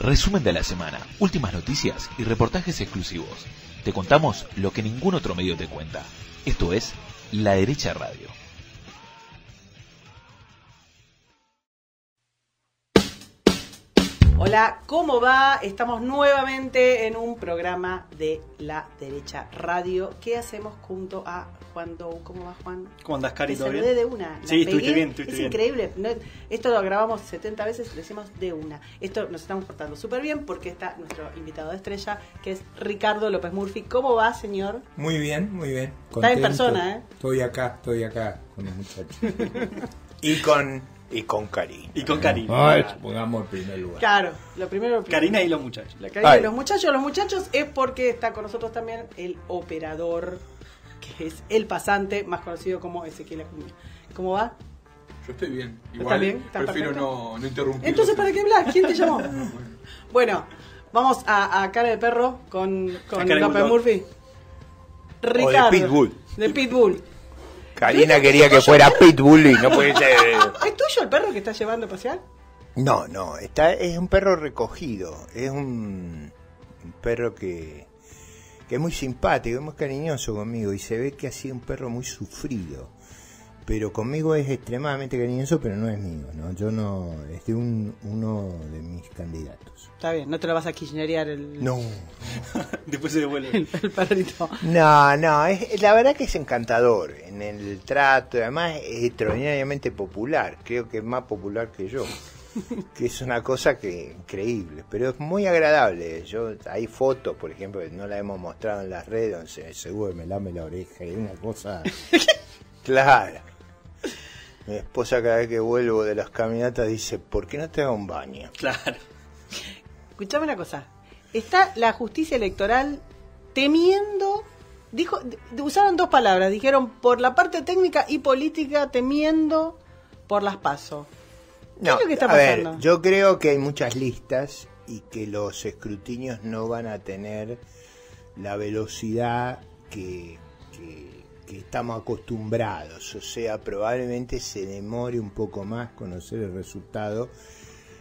Resumen de la semana, últimas noticias y reportajes exclusivos. Te contamos lo que ningún otro medio te cuenta. Esto es La Derecha Radio. Hola, ¿cómo va? Estamos nuevamente en un programa de La Derecha Radio. ¿Qué hacemos junto a Juan Dou? ¿Cómo va, Juan? ¿Cómo andás, Cari? Te saludé de una. Sí, estuviste bien. Es increíble. No, esto lo grabamos 70 veces, lo decimos de una. Esto nos estamos portando súper bien porque está nuestro invitado de estrella, que es Ricardo López Murphy. ¿Cómo va, señor? Muy bien, muy bien. Contento. Está en persona, ¿eh? Estoy acá con los muchachos. Y con Karina. Y con Karina. Ay, pongamos en primer lugar. Claro, lo primero. Karina y los muchachos. La Karina y los muchachos es porque está con nosotros también el operador, que es el pasante, más conocido como Ezequiel Acuña. ¿Cómo va? Yo estoy bien. Igual ¿Estás bien? prefiero no interrumpir. Entonces, ¿para qué hablas? ¿Quién te llamó? Bueno, vamos a cara de perro con López Murphy. Ricardo. O de Pitbull. De Pitbull. Karina quería que fuera Pitbull y no puede ser. ¿Es tuyo el perro que estás llevando a pasear? No, es un perro recogido. Es un perro que es muy simpático, es muy cariñoso conmigo y se ve que ha sido un perro muy sufrido. Pero conmigo es extremadamente cariñoso, pero no es mío, ¿no? Yo no, es de uno de mis candidatos. Está bien, no te lo vas a kirchnerear el... No. Después se devuelve. el perrito. No, la verdad que es encantador en el trato, además es extraordinariamente popular, creo que es más popular que yo, que es una cosa que increíble, pero es muy agradable. Hay fotos, por ejemplo, que no la hemos mostrado en las redes, donde seguro me lame la oreja, es una cosa... Claro. Mi esposa cada vez que vuelvo de las caminatas dice, ¿por qué no te hago un baño? Claro. Escuchame una cosa. Está la justicia electoral temiendo, usaron dos palabras, dijeron por la parte técnica y política temiendo por las PASO. ¿Qué es lo que está pasando? Ver, yo creo que hay muchas listas y que los escrutinios no van a tener la velocidad que estamos acostumbrados, o sea, probablemente se demore un poco más conocer el resultado,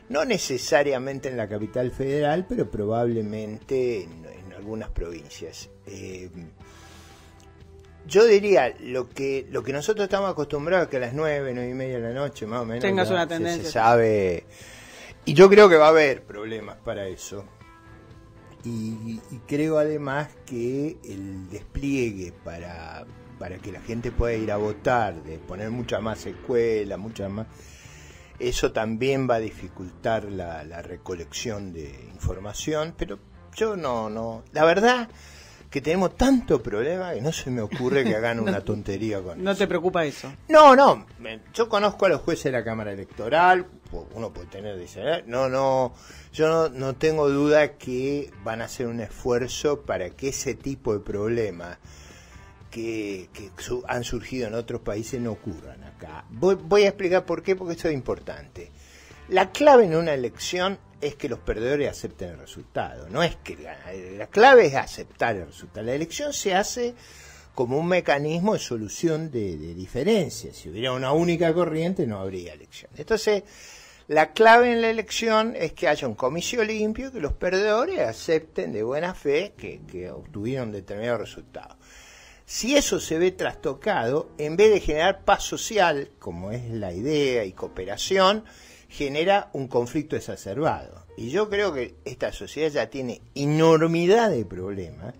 no necesariamente en la capital federal, pero probablemente en algunas provincias. Yo diría, lo que nosotros estamos acostumbrados, que a las 9:30 de la noche, más o menos, tengas una tendencia. Se sabe, y yo creo que va a haber problemas para eso. Y creo además que el despliegue para que la gente pueda ir a votar, de poner mucha más escuela, eso también va a dificultar la recolección de información, pero yo no, la verdad que tenemos tanto problema que no se me ocurre que hagan una tontería con eso. ¿No te preocupa eso? No, yo conozco a los jueces de la Cámara Electoral, uno puede tener, yo no tengo duda que van a hacer un esfuerzo para que ese tipo de problemas que han surgido en otros países no ocurran acá. Voy a explicar por qué, porque esto es importante. La clave en una elección es que los perdedores acepten el resultado, no es que la clave es aceptar el resultado. La elección se hace como un mecanismo de solución de diferencias. Si hubiera una única corriente no habría elección. Entonces, la clave en la elección es que haya un comicio limpio, que los perdedores acepten de buena fe que obtuvieron determinado resultado. Si eso se ve trastocado, en vez de generar paz social, como es la idea, y cooperación, genera un conflicto exacerbado. Y yo creo que esta sociedad ya tiene enormidad de problemas,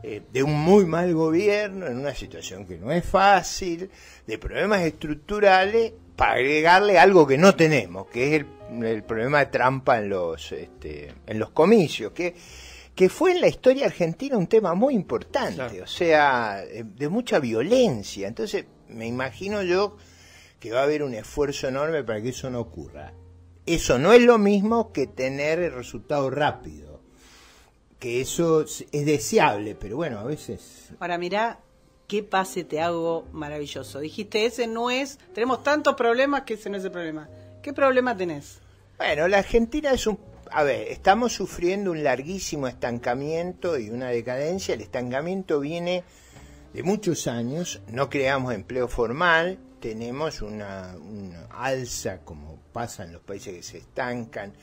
de un muy mal gobierno, en una situación que no es fácil, de problemas estructurales, para agregarle algo que no tenemos, que es el problema de trampa en los comicios, que fue en la historia argentina un tema muy importante, claro. O sea, de mucha violencia. Entonces, me imagino yo que va a haber un esfuerzo enorme para que eso no ocurra. Eso no es lo mismo que tener el resultado rápido, que eso es deseable, pero bueno, a veces... Ahora, mirá, qué pase te hago maravilloso. Dijiste, ese no es... Tenemos tantos problemas que ese no es el problema. ¿Qué problema tenés? Bueno, la Argentina es estamos sufriendo un larguísimo estancamiento y una decadencia. El estancamiento viene de muchos años, no creamos empleo formal, tenemos una alza, como pasa en los países que se estancan,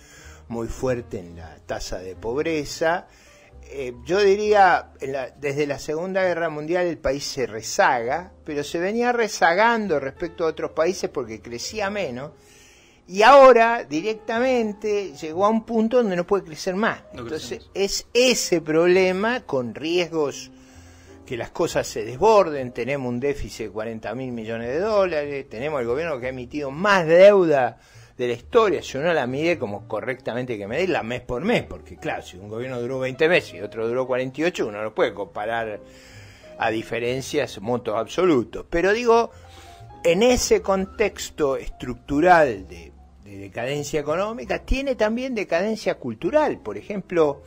muy fuerte en la tasa de pobreza. Yo diría, desde la Segunda Guerra Mundial el país se rezaga, pero se venía rezagando respecto a otros países porque crecía menos, y ahora directamente llegó a un punto donde no puede crecer más. Entonces es ese problema, con riesgos que las cosas se desborden. Tenemos un déficit de 40.000 millones de dólares, tenemos el gobierno que ha emitido más deuda de la historia, si uno la mide como correctamente hay que medirla mes por mes, porque claro, si un gobierno duró 20 meses y otro duró 48, uno no puede comparar a diferencias, montos absolutos. Pero digo, en ese contexto estructural de decadencia económica, tiene también decadencia cultural. Por ejemplo,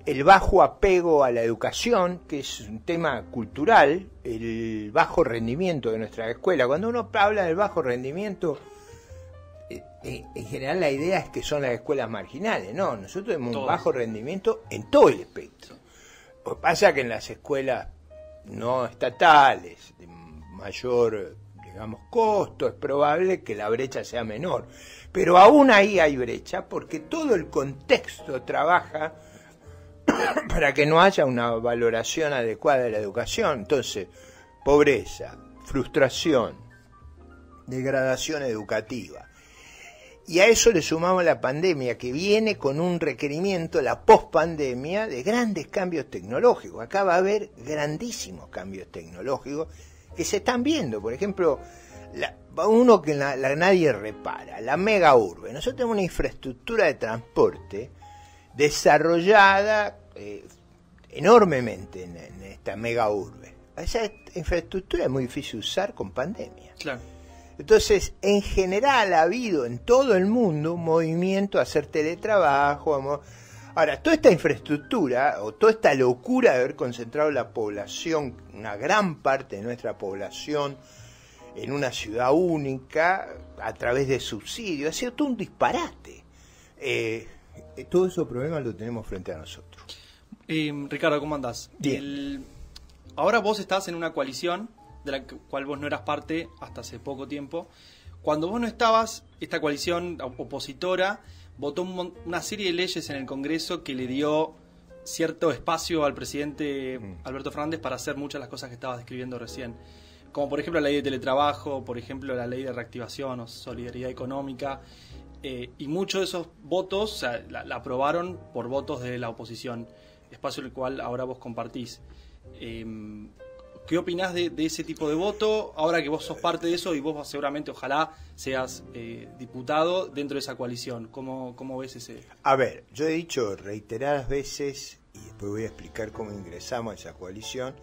el bajo apego a la educación, que es un tema cultural, el bajo rendimiento de nuestra escuela. Cuando uno habla del bajo rendimiento, en general la idea es que son las escuelas marginales. No, nosotros tenemos un bajo rendimiento en todo el espectro. Lo que pasa es que en las escuelas no estatales, de mayor, digamos, costo, es probable que la brecha sea menor. Pero aún ahí hay brecha, porque todo el contexto trabaja para que no haya una valoración adecuada de la educación. Entonces, pobreza, frustración, degradación educativa. Y a eso le sumamos la pandemia, que viene con un requerimiento, la pospandemia, de grandes cambios tecnológicos. Acá va a haber grandísimos cambios tecnológicos que se están viendo. Por ejemplo, uno que nadie repara, la mega urbe. Nosotros tenemos una infraestructura de transporte desarrollada enormemente en esta mega urbe. Esa infraestructura es muy difícil de usar con pandemia. Claro. Entonces, en general ha habido en todo el mundo un movimiento a hacer teletrabajo. Ahora, toda esta infraestructura, o toda esta locura de haber concentrado la población, una gran parte de nuestra población, en una ciudad única, a través de subsidios, ha sido todo un disparate. Todos esos problemas los tenemos frente a nosotros. Ricardo, ¿cómo andás? Bien. Ahora vos estás en una coalición de la cual vos no eras parte hasta hace poco tiempo. Cuando vos no estabas, esta coalición opositora votó una serie de leyes en el Congreso que le dio cierto espacio al presidente Alberto Fernández para hacer muchas de las cosas que estabas describiendo recién. Como por ejemplo la ley de teletrabajo, por ejemplo la ley de reactivación o solidaridad económica. Y muchos de esos votos, o sea, la aprobaron por votos de la oposición, espacio el cual ahora vos compartís. ¿Qué opinás de ese tipo de voto? Ahora que vos sos parte de eso y vos seguramente, ojalá, seas diputado dentro de esa coalición. ¿Cómo ves ese? A ver, yo he dicho reiteradas veces, y después voy a explicar cómo ingresamos a esa coalición,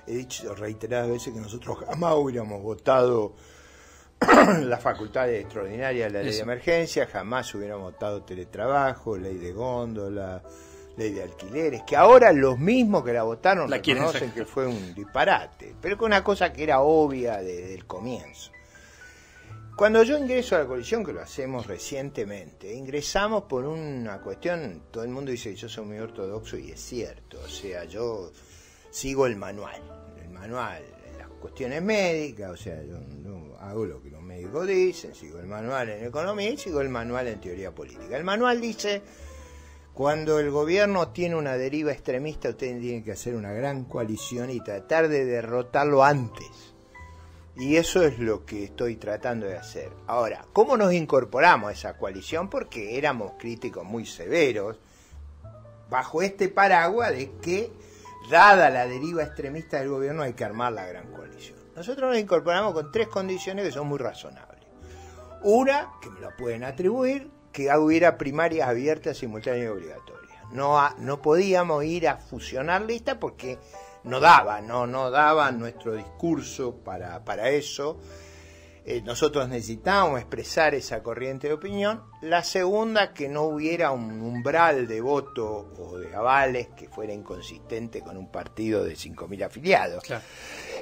he dicho reiteradas veces que nosotros jamás hubiéramos votado la facultad extraordinaria de la ley de emergencia, jamás hubiéramos votado teletrabajo, ley de góndola, ley de alquileres, que ahora los mismos que la votaron reconocen que fue un disparate, pero con una cosa que era obvia desde el comienzo. Cuando yo ingreso a la coalición, que lo hacemos recientemente, ingresamos por una cuestión, todo el mundo dice que yo soy muy ortodoxo y es cierto, o sea, yo sigo el manual, en las cuestiones médicas, o sea, yo no hago lo que los médicos dicen, sigo el manual en economía y sigo el manual en teoría política. El manual dice: cuando el gobierno tiene una deriva extremista, ustedes tienen que hacer una gran coalición y tratar de derrotarlo antes. Y eso es lo que estoy tratando de hacer. Ahora, ¿cómo nos incorporamos a esa coalición? Porque éramos críticos muy severos, bajo este paraguas de que, dada la deriva extremista del gobierno, hay que armar la gran coalición. Nosotros nos incorporamos con 3 condiciones que son muy razonables. Una, que me la pueden atribuir, que hubiera primarias abiertas, simultáneas y obligatorias. No podíamos ir a fusionar listas porque no daba nuestro discurso para eso. Nosotros necesitábamos expresar esa corriente de opinión. La segunda, que no hubiera un umbral de voto o de avales que fuera inconsistente con un partido de 5.000 afiliados. Claro.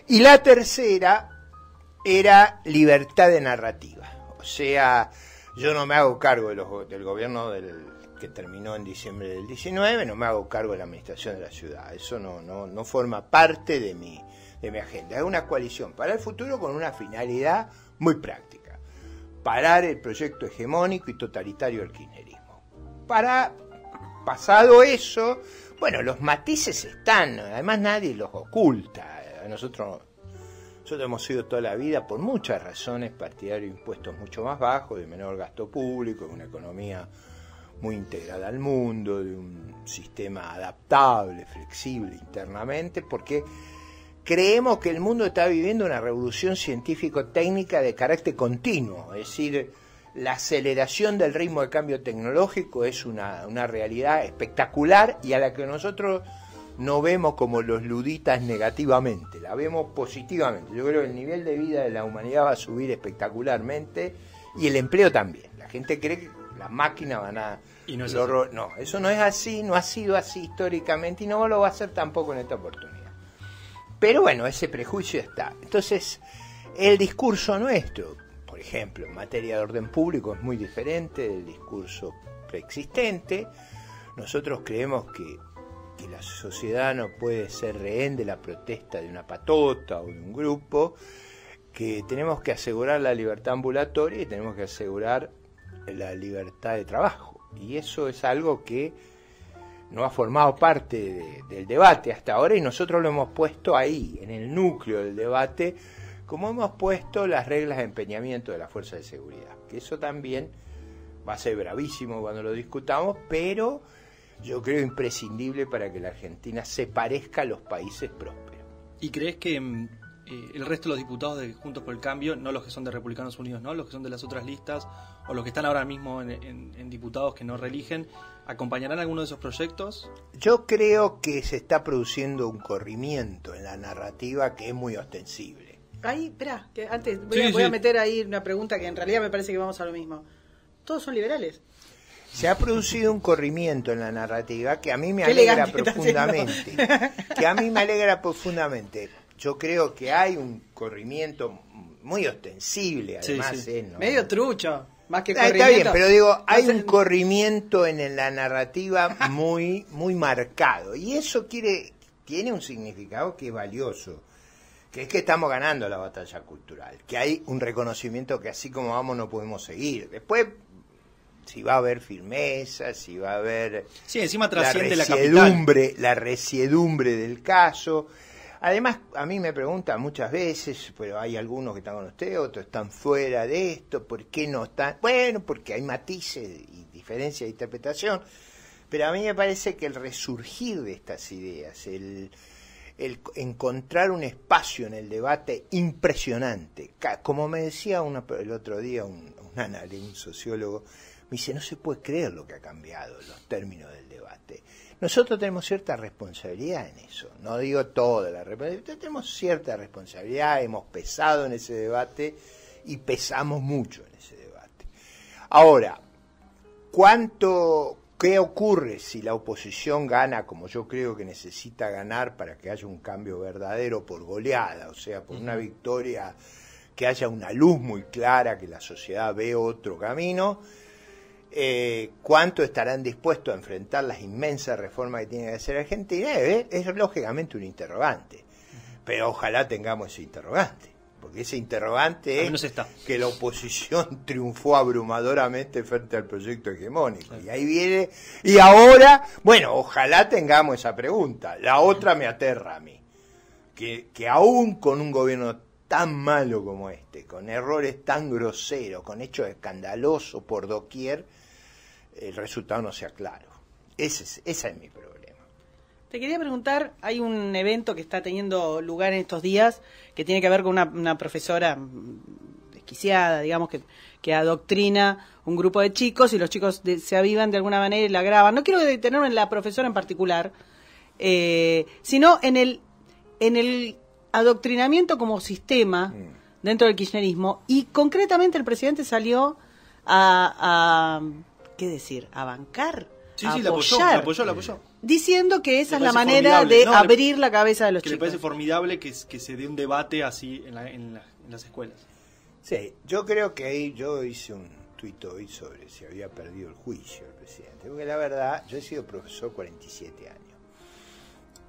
Y la tercera era libertad de narrativa. O sea, yo no me hago cargo del gobierno que terminó en diciembre del 19, no me hago cargo de la administración de la ciudad. Eso no forma parte de mi agenda. Es una coalición para el futuro con una finalidad muy práctica. Parar el proyecto hegemónico y totalitario del kirchnerismo. Pasado eso, bueno, los matices están, además nadie los oculta. Nosotros hemos sido toda la vida, por muchas razones, partidarios de impuestos mucho más bajos, de menor gasto público, de una economía muy integrada al mundo, de un sistema adaptable, flexible internamente, porque creemos que el mundo está viviendo una revolución científico-técnica de carácter continuo, es decir, la aceleración del ritmo de cambio tecnológico es una realidad espectacular y a la que nosotros no vemos como los luditas negativamente, la vemos positivamente. Yo creo que el nivel de vida de la humanidad va a subir espectacularmente y el empleo también. La gente cree que las máquinas van a... Y no es así. No, eso no es así, no ha sido así históricamente y no lo va a ser tampoco en esta oportunidad. Pero bueno, ese prejuicio está. Entonces, el discurso nuestro, por ejemplo, en materia de orden público, es muy diferente del discurso preexistente. Nosotros creemos que la sociedad no puede ser rehén de la protesta de una patota o de un grupo, que tenemos que asegurar la libertad ambulatoria y tenemos que asegurar la libertad de trabajo. Y eso es algo que no ha formado parte del debate hasta ahora y nosotros lo hemos puesto ahí, en el núcleo del debate, como hemos puesto las reglas de empeñamiento de las fuerzas de seguridad. Que eso también va a ser bravísimo cuando lo discutamos, pero yo creo imprescindible para que la Argentina se parezca a los países prósperos. ¿Y crees que el resto de los diputados de Juntos por el Cambio, no los que son de Republicanos Unidos, no los que son de las otras listas, o los que están ahora mismo en diputados que no reeligen, acompañarán alguno de esos proyectos? Yo creo que se está produciendo un corrimiento en la narrativa que es muy ostensible. Ahí, espera, que antes voy a meter ahí una pregunta que en realidad me parece que vamos a lo mismo. ¿Todos son liberales? Se ha producido un corrimiento en la narrativa que a mí me alegra profundamente. Que a mí me alegra profundamente. Yo creo que hay un corrimiento muy ostensible, además. Sí. ¿No? Medio trucho, más que corrimiento. Está bien, pero digo, hay un corrimiento en la narrativa muy, muy marcado. Y eso tiene un significado que es valioso. Que es que estamos ganando la batalla cultural. Que hay un reconocimiento que así como vamos no podemos seguir. Después, si va a haber firmeza, si va a haber encima trasciende la capital. La resiedumbre del caso. Además, a mí me preguntan muchas veces, pero hay algunos que están con usted, otros están fuera de esto, ¿por qué no están? Bueno, porque hay matices y diferencias de interpretación, pero a mí me parece que el resurgir de estas ideas, el encontrar un espacio en el debate impresionante, como me decía el otro día un sociólogo, me dice, no se puede creer lo que ha cambiado los términos del debate. Nosotros tenemos cierta responsabilidad en eso, no digo toda la responsabilidad, tenemos cierta responsabilidad, hemos pesado en ese debate y pesamos mucho en ese debate. Ahora, ¿qué ocurre si la oposición gana como yo creo que necesita ganar para que haya un cambio verdadero por goleada, o sea, por una victoria, que haya una luz muy clara, que la sociedad ve otro camino? ¿Cuánto estarán dispuestos a enfrentar las inmensas reformas que tiene que hacer Argentina? Es lógicamente un interrogante, pero ojalá tengamos ese interrogante, porque ese interrogante es que la oposición triunfó abrumadoramente frente al proyecto hegemónico, claro. Y ahí viene, y ahora, bueno, ojalá tengamos esa pregunta. La otra me aterra a mí, que aún con un gobierno tan malo como este, con errores tan groseros, con hechos escandalosos por doquier, el resultado no sea claro. Ese es mi problema. Te quería preguntar, hay un evento que está teniendo lugar en estos días que tiene que ver con una profesora desquiciada, digamos, que adoctrina un grupo de chicos y los chicos se avivan de alguna manera y la graban. No quiero detenerme en la profesora en particular, sino en el adoctrinamiento como sistema dentro del kirchnerismo, y concretamente el presidente salió a ¿qué decir? A bancar, a apoyar, la apoyó. Diciendo que esa es la manera de abrir la cabeza de los chicos. Le parece formidable que se dé un debate así en las escuelas. Sí, yo creo que ahí yo hice un tuit hoy sobre si había perdido el juicio el presidente, porque la verdad, yo he sido profesor 47 años.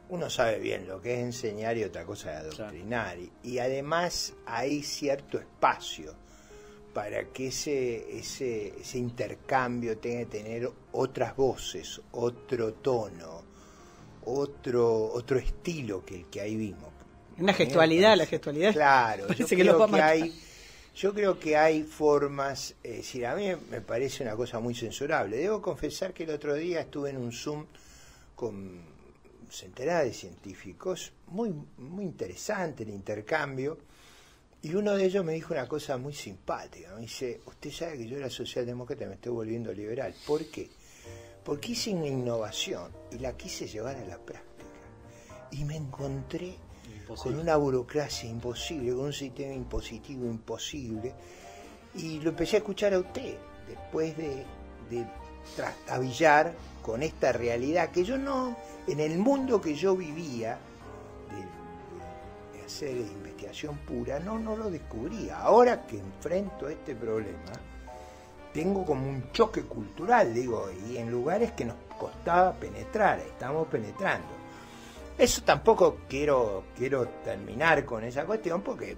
uno sabe bien lo que es enseñar y otra cosa es adoctrinar. Y además hay cierto espacio para que ese intercambio tenga que tener otras voces, otro tono, otro estilo que el que ahí vimos. Una gestualidad, la gestualidad. Claro, yo creo que hay formas, es decir, a mí me parece una cosa muy censurable. Debo confesar que el otro día estuve en un Zoom con centenares de científicos, muy interesante el intercambio, y uno de ellos me dijo una cosa muy simpática. Me dice, usted sabe que yo era socialdemócrata y me estoy volviendo liberal. ¿Por qué? Porque hice una innovación y la quise llevar a la práctica. Y me encontré con una burocracia imposible, con un sistema impositivo imposible. Y lo empecé a escuchar a usted, después de trastabillar con esta realidad que yo no, en el mundo que yo vivía, de hacer investigación pura, no lo descubría. Ahora que enfrento este problema, tengo como un choque cultural, digo, y en lugares que nos costaba penetrar, estamos penetrando. Eso tampoco quiero terminar con esa cuestión, porque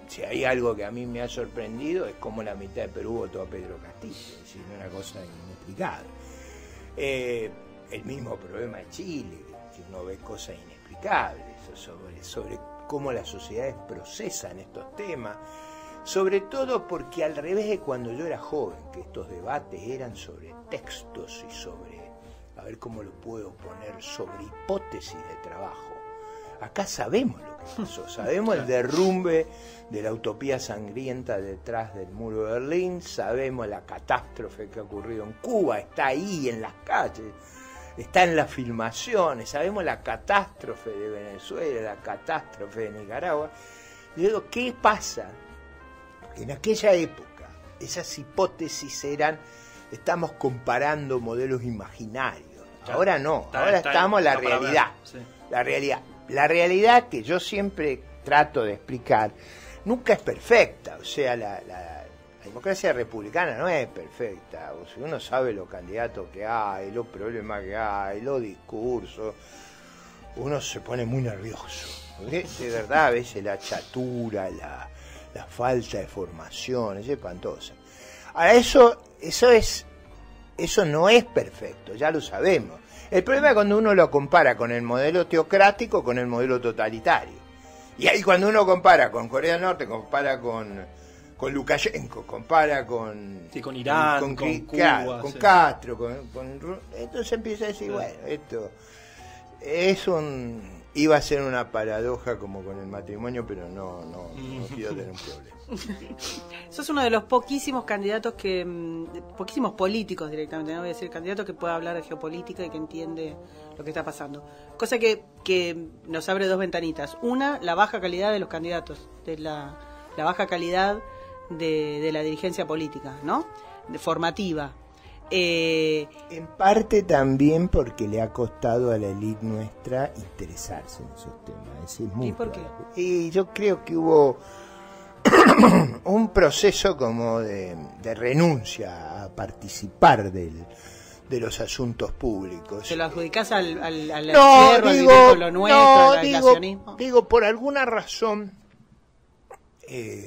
si hay algo que a mí me ha sorprendido es como la mitad de Perú votó a Pedro Castillo, es decir, una cosa inexplicable. El mismo problema de Chile, que uno ve cosas inexplicables sobre cómo las sociedades procesan estos temas, sobre todo porque al revés de cuando yo era joven, que estos debates eran sobre textos y sobre, a ver cómo lo puedo poner, sobre hipótesis de trabajo. Acá sabemos lo que pasó, sabemos el derrumbe de la utopía sangrienta detrás del muro de Berlín, sabemos la catástrofe que ha ocurrido en Cuba, está ahí en las calles, está en las filmaciones, sabemos la catástrofe de Venezuela, la catástrofe de Nicaragua. Yo digo, ¿qué pasa? En aquella época, esas hipótesis estamos comparando modelos imaginarios. Ahora no, ahora estamos en la realidad. Sí. La realidad que yo siempre trato de explicar, nunca es perfecta. O sea, la democracia republicana no es perfecta. O sea, uno sabe los candidatos que hay, los problemas que hay, los discursos. Uno se pone muy nervioso. Porque de verdad a veces la chatura, la falta de formación es espantosa. Ahora eso no es perfecto, ya lo sabemos. El problema es cuando uno lo compara con el modelo teocrático, con el modelo totalitario. Y ahí cuando uno compara con Corea del Norte, compara con Lukashenko, compara con Irán, con Cuba, claro, con Castro, entonces empieza a decir, bueno, esto iba a ser una paradoja como con el matrimonio, pero no quiero tener un problema. Sos uno de los poquísimos candidatos poquísimos políticos directamente, no voy a decir candidatos, que pueda hablar de geopolítica y que entiende lo que está pasando. Cosa que nos abre dos ventanitas. Una, la baja calidad de los candidatos, de la baja calidad de la dirigencia política, ¿no? formativa. En parte también porque le ha costado a la élite nuestra interesarse en esos temas. Es muy ¿Y por qué? Y yo creo que hubo un proceso como de renuncia a participar de los asuntos públicos. ¿Se lo adjudicás al no, encierro, al lo nuestro, al aislacionismo? Digo, por alguna razón,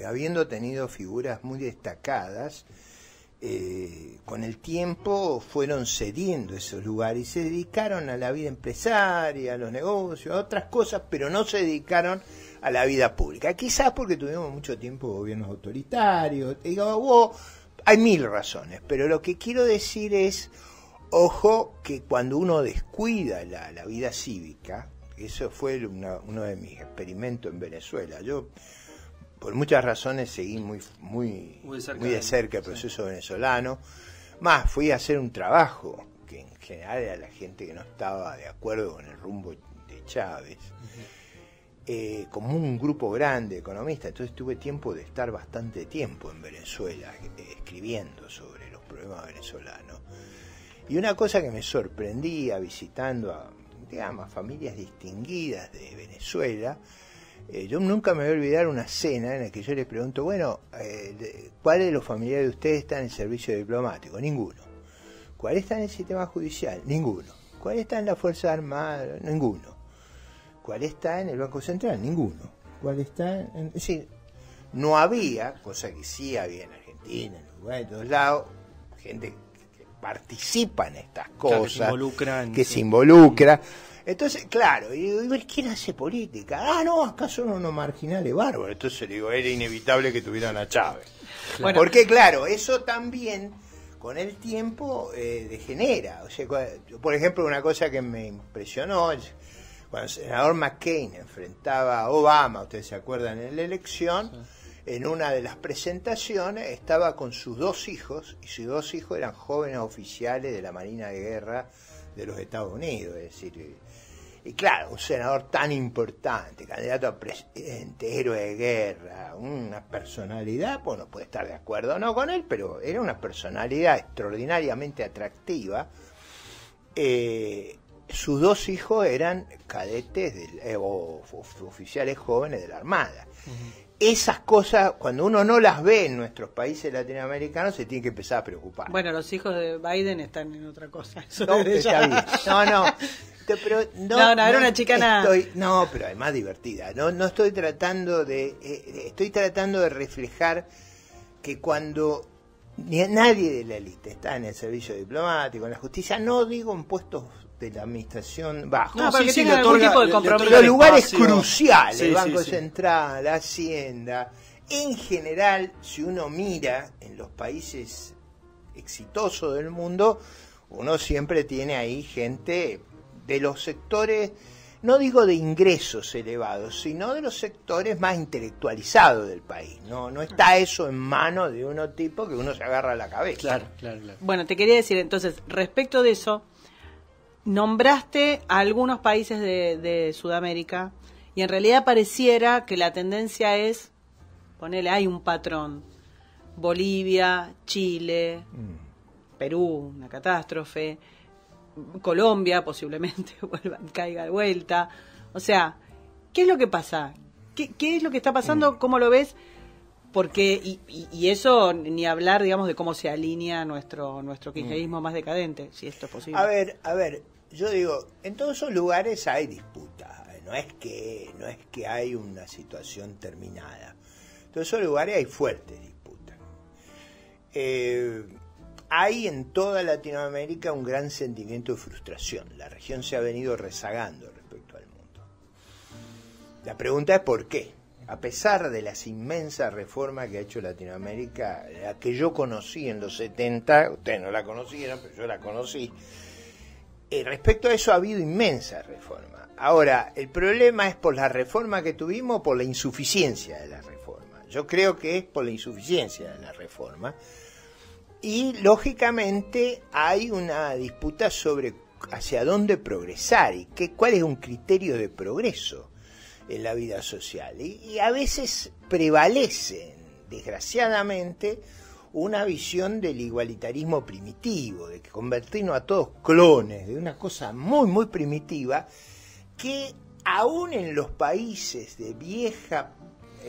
habiendo tenido figuras muy destacadas, con el tiempo fueron cediendo esos lugares y se dedicaron a la vida empresaria, a los negocios, a otras cosas, pero no se dedicaron a la vida pública. Quizás porque tuvimos mucho tiempo gobiernos autoritarios, hay mil razones, pero lo que quiero decir es, ojo, que cuando uno descuida la vida cívica, eso fue uno de mis experimentos en Venezuela. Yo, por muchas razones, seguí muy de cerca el proceso venezolano. Más, fui a hacer un trabajo que en general era la gente que no estaba de acuerdo con el rumbo de Chávez. Como un grupo grande de economistas, entonces tuve tiempo de estar bastante tiempo en Venezuela escribiendo sobre los problemas venezolanos. Y una cosa que me sorprendía visitando a familias distinguidas de Venezuela, yo nunca me voy a olvidar una cena en la que yo les pregunto, bueno, ¿cuál de los familiares de ustedes está en el servicio diplomático? Ninguno. ¿Cuál está en el sistema judicial? Ninguno. ¿Cuál está en la Fuerza Armada? Ninguno. ¿Cuál está en el Banco Central? Ninguno. ¿Cuál está es decir, no había, cosa que sí había en Argentina, en Uruguay, en todos lados, gente que participa en estas cosas, Claro, que se involucra. Entonces, claro, y digo, ¿quién hace política? Ah, no, acá son unos marginales bárbaros. Entonces digo, era inevitable que tuvieran a Chávez. Bueno. Porque claro, eso también con el tiempo degenera. O sea, por ejemplo, una cosa que me impresionó es cuando el senador McCain enfrentaba a Obama, ustedes se acuerdan, en la elección, en una de las presentaciones estaba con sus 2 hijos, y sus 2 hijos eran jóvenes oficiales de la Marina de Guerra de los Estados Unidos, es decir, y claro, un senador tan importante, candidato a presidente, héroe de guerra, una personalidad, pues no puede estar de acuerdo o no con él, pero era una personalidad extraordinariamente atractiva. Sus 2 hijos eran cadetes o oficiales jóvenes de la Armada. Esas cosas, cuando uno no las ve en nuestros países latinoamericanos, se tiene que empezar a preocupar. Bueno, los hijos de Biden están en otra cosa. Eso No, desde está ya. bien. No. Pero No, era una chicana. No, pero además divertida. No estoy tratando de... estoy tratando de reflejar que cuando nadie de la élite está en el servicio diplomático, en la justicia, no digo en puestos de la administración bajo. No, pero que tengan algún tipo de compromiso. Los lugares cruciales, Sí, el Banco sí. Central, la Hacienda, en general, si uno mira en los países exitosos del mundo, uno siempre tiene ahí gente de los sectores, no digo de ingresos elevados, sino de los sectores más intelectualizados del país. No está eso en manos de unos tipos que uno se agarra a la cabeza. Claro. Bueno, te quería decir entonces, respecto de eso, nombraste a algunos países de Sudamérica y en realidad pareciera que la tendencia es, ponele, hay un patrón. Bolivia, Chile, Perú, una catástrofe, Colombia posiblemente caiga de vuelta. O sea, ¿qué es lo que pasa? ¿Qué es lo que está pasando? ¿Cómo lo ves? Porque, y eso ni hablar, digamos, de cómo se alinea nuestro kirchnerismo más decadente, si esto es posible. A ver, yo digo, en todos esos lugares hay disputa, no es que hay una situación terminada. En todos esos lugares hay fuertes disputas. Hay en toda Latinoamérica un gran sentimiento de frustración. La región se ha venido rezagando respecto al mundo. La pregunta es ¿por qué? A pesar de las inmensas reformas que ha hecho Latinoamérica, la que yo conocí en los 70, ustedes no la conocieron, pero yo la conocí, respecto a eso ha habido inmensas reformas. Ahora, el problema es por la reforma que tuvimos o por la insuficiencia de la reforma. Yo creo que es por la insuficiencia de la reforma. Y, lógicamente, hay una disputa sobre hacia dónde progresar y cuál es un criterio de progreso en la vida social. Y a veces prevalece, desgraciadamente, una visión del igualitarismo primitivo, de que convertirnos a todos clones de una cosa muy, muy primitiva, que aún en los países de vieja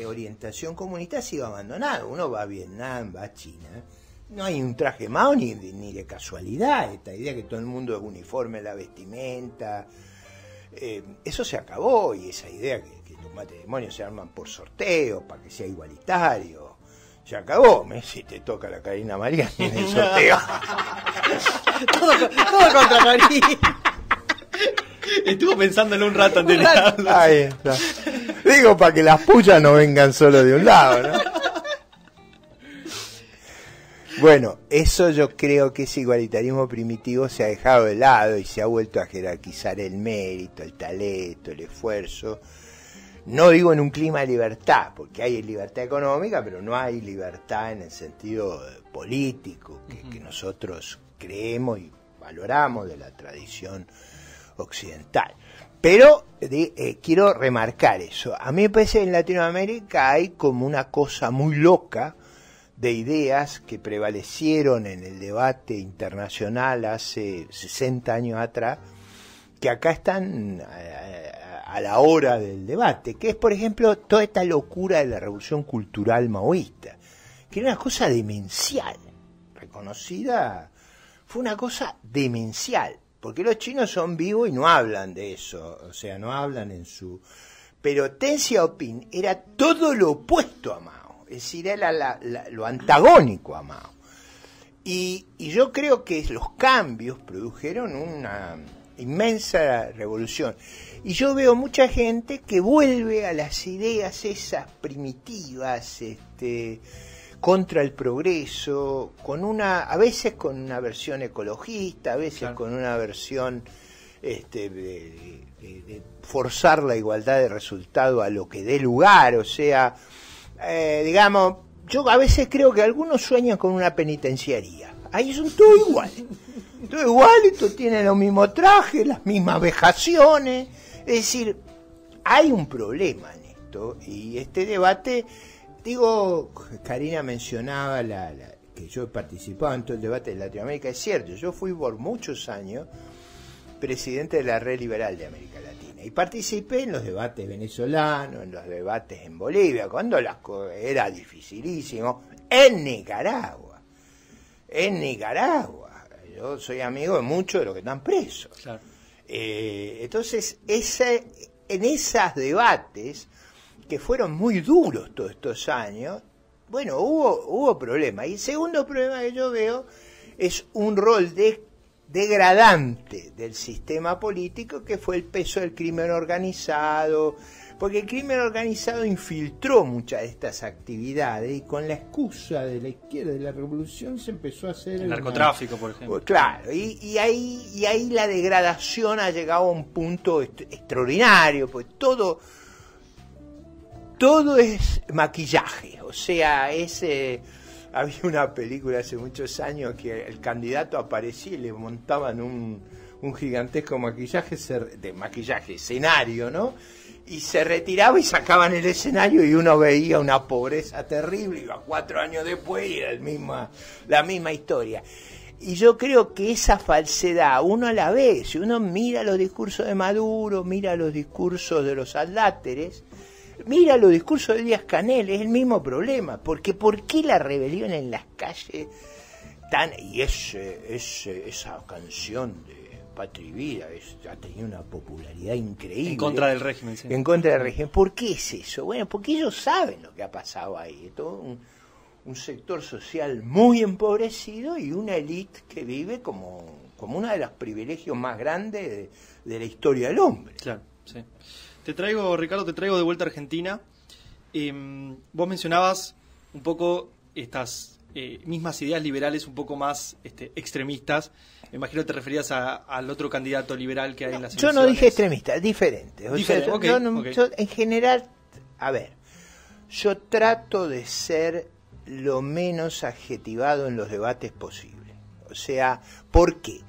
orientación comunista ha sido abandonado. Uno va a Vietnam, va a China, no hay un traje Mao ni de casualidad, esta idea que todo el mundo es uniforme en la vestimenta, eso se acabó, y esa idea que los matrimonios se arman por sorteo para que sea igualitario, se acabó. Si te toca la Karina María en el sorteo. todo contra María. Estuvo pensándolo un rato antes de hablar. Ahí está. Digo, para que las pullas no vengan solo de un lado, ¿no? Bueno, eso yo creo que ese igualitarismo primitivo se ha dejado de lado y se ha vuelto a jerarquizar el mérito, el talento, el esfuerzo. No digo en un clima de libertad, porque hay libertad económica, pero no hay libertad en el sentido político que nosotros creemos y valoramos de la tradición occidental. Pero quiero remarcar eso. A mí me parece que en Latinoamérica hay como una cosa muy loca de ideas que prevalecieron en el debate internacional hace 60 años atrás, que acá están a la hora del debate, que es, por ejemplo, toda esta locura de la revolución cultural maoísta, que era una cosa demencial, reconocida, fue una cosa demencial. porque los chinos son vivos y no hablan de eso, o sea, no hablan en su... Pero Deng Xiaoping era todo lo opuesto a Mao, es decir, era lo antagónico a Mao. Y yo creo que los cambios produjeron una inmensa revolución. Y yo veo mucha gente que vuelve a las ideas esas primitivas, contra el progreso, a veces con una versión ecologista, a veces claro, con una versión de forzar la igualdad de resultado a lo que dé lugar, o sea, digamos, yo a veces creo que algunos sueñan con una penitenciaría, ahí son todos iguales, todos tienen los mismos trajes, las mismas vejaciones, es decir, hay un problema en esto, y este debate... Digo, Karina mencionaba que yo he participado en todo el debate de Latinoamérica, es cierto, yo fui por muchos años presidente de la Red Liberal de América Latina y participé en los debates venezolanos, en los debates en Bolivia, cuando era dificilísimo, en Nicaragua, yo soy amigo de muchos de los que están presos. Claro. Entonces, en esos debates, que fueron muy duros todos estos años, bueno, hubo problemas. Y el segundo problema que yo veo es un rol degradante del sistema político, que fue el peso del crimen organizado, porque el crimen organizado infiltró muchas de estas actividades y con la excusa de la izquierda de la revolución se empezó a hacer... El narcotráfico, por ejemplo. Claro, y ahí la degradación ha llegado a un punto extraordinario, pues todo es maquillaje, o sea, había una película hace muchos años que el candidato aparecía y le montaban un gigantesco maquillaje, escenario, ¿no? Y se retiraba y sacaban el escenario y uno veía una pobreza terrible, iba 4 años después y era la misma historia. Y yo creo que esa falsedad uno la ve, si uno mira los discursos de Maduro, mira los discursos de los adláteres, mira los discursos de Díaz-Canel, es el mismo problema, porque ¿por qué la rebelión en las calles y esa canción de Patria y Vida ha tenido una popularidad increíble? En contra del régimen, sí. En contra del régimen. ¿Por qué es eso? Bueno, porque ellos saben lo que ha pasado ahí, es todo un sector social muy empobrecido y una élite que vive como uno de los privilegios más grandes de la historia del hombre. Claro, sí. Ricardo, te traigo de vuelta a Argentina. Vos mencionabas un poco estas mismas ideas liberales un poco más extremistas. Me imagino que te referías al otro candidato liberal que hay en las elecciones. Yo no dije extremista, diferente. Yo en general, a ver, yo trato de ser lo menos adjetivado en los debates posible. O sea, ¿por qué?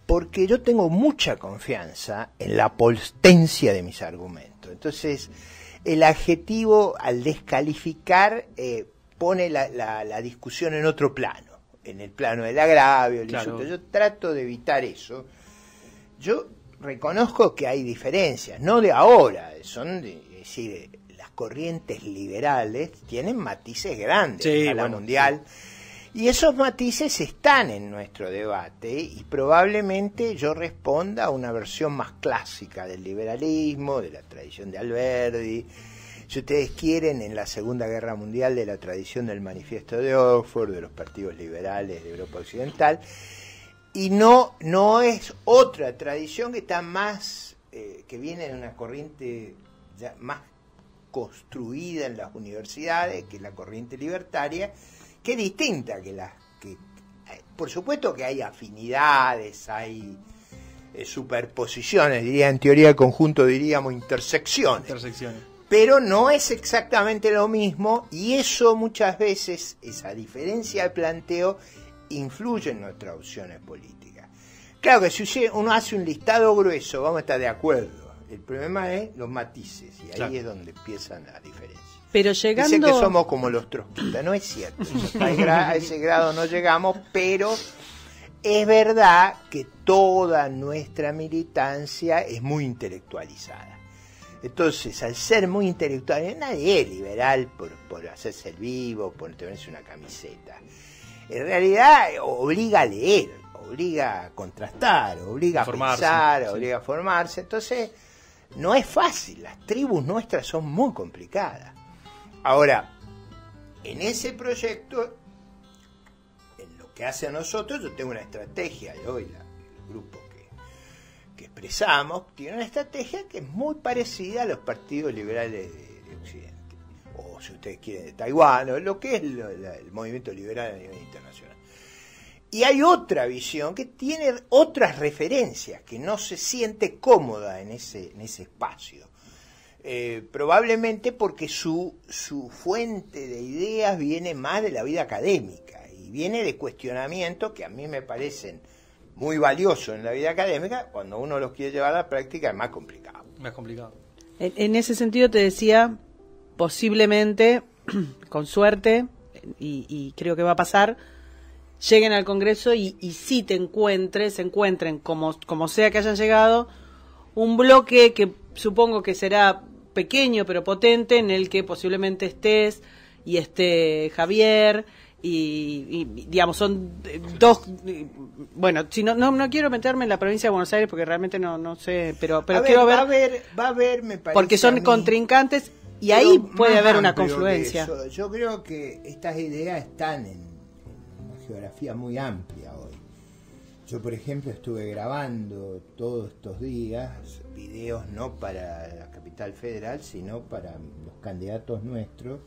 Porque yo tengo mucha confianza en la potencia de mis argumentos. Entonces, el adjetivo, al descalificar, pone la discusión en otro plano, en el plano del agravio, el insulto. Yo trato de evitar eso. Yo reconozco que hay diferencias, no de ahora, es decir, las corrientes liberales tienen matices grandes a escala mundial. Y esos matices están en nuestro debate y probablemente yo responda a una versión más clásica del liberalismo, de la tradición de Alberdi, si ustedes quieren, en la Segunda Guerra Mundial, de la tradición del Manifiesto de Oxford, de los partidos liberales de Europa Occidental, y no es otra tradición que está más, que viene de una corriente ya más construida en las universidades, que es la corriente libertaria, que es distinta que por supuesto que hay afinidades, hay superposiciones, diría en teoría del conjunto, diríamos intersecciones, pero no es exactamente lo mismo, y eso muchas veces, esa diferencia de planteo, influye en nuestras opciones políticas. Claro que si uno hace un listado grueso, vamos a estar de acuerdo, el problema es los matices, y ahí es donde empiezan las diferencias. Pero llegando... Dicen que somos como los trotskistas, no es cierto, a ese grado no llegamos, pero es verdad que toda nuestra militancia es muy intelectualizada. Entonces, al ser muy intelectual, nadie es liberal por hacerse el vivo, por tenerse una camiseta. En realidad, obliga a leer, obliga a contrastar, obliga a Formarse, pensar, sí. obliga a formarse. Entonces, no es fácil, las tribus nuestras son muy complicadas. Ahora, en ese proyecto, en lo que hace a nosotros, yo tengo una estrategia, yo y el grupo que expresamos, tiene una estrategia que es muy parecida a los partidos liberales de Occidente, o si ustedes quieren de Taiwán, o lo que es el movimiento liberal a nivel internacional. Y hay otra visión que tiene otras referencias, que no se siente cómoda en ese espacio. Probablemente porque su fuente de ideas viene más de la vida académica y viene de cuestionamientos que a mí me parecen muy valiosos en la vida académica. Cuando uno los quiere llevar a la práctica es más complicado. Más complicado. En ese sentido te decía, posiblemente, con suerte, y creo que va a pasar, lleguen al Congreso y sí se encuentren, como sea que hayan llegado, un bloque que supongo que será pequeño pero potente, en el que posiblemente estés y esté Javier y digamos son dos, bueno, si no quiero meterme en la provincia de Buenos Aires porque realmente no sé, pero quiero ver, va a haber, me parece, porque son contrincantes y pero ahí puede más haber una amplio que confluencia. eso. Yo creo que estas ideas están en una geografía muy amplia hoy. Yo, por ejemplo, estuve grabando todos estos días videos no para la capital federal, sino para los candidatos nuestros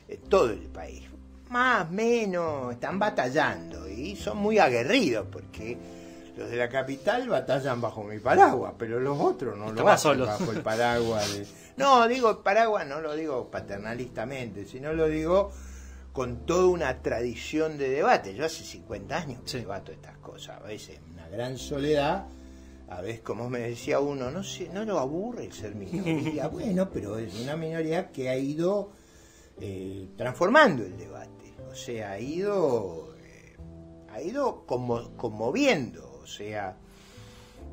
en todo el país. Más o menos están batallando y son muy aguerridos porque los de la capital batallan bajo mi paraguas, pero los otros no lo hacen solos. bajo el paraguas de... No, digo paraguas, no lo digo paternalistamente, sino lo digo con toda una tradición de debate. Yo hace 50 años que debato estas cosas, a veces una gran soledad, a veces, como me decía uno, no sé, no lo aburre el ser minoría. Bueno, pero es una minoría que ha ido transformando el debate, o sea, ha ido conmoviendo, o sea,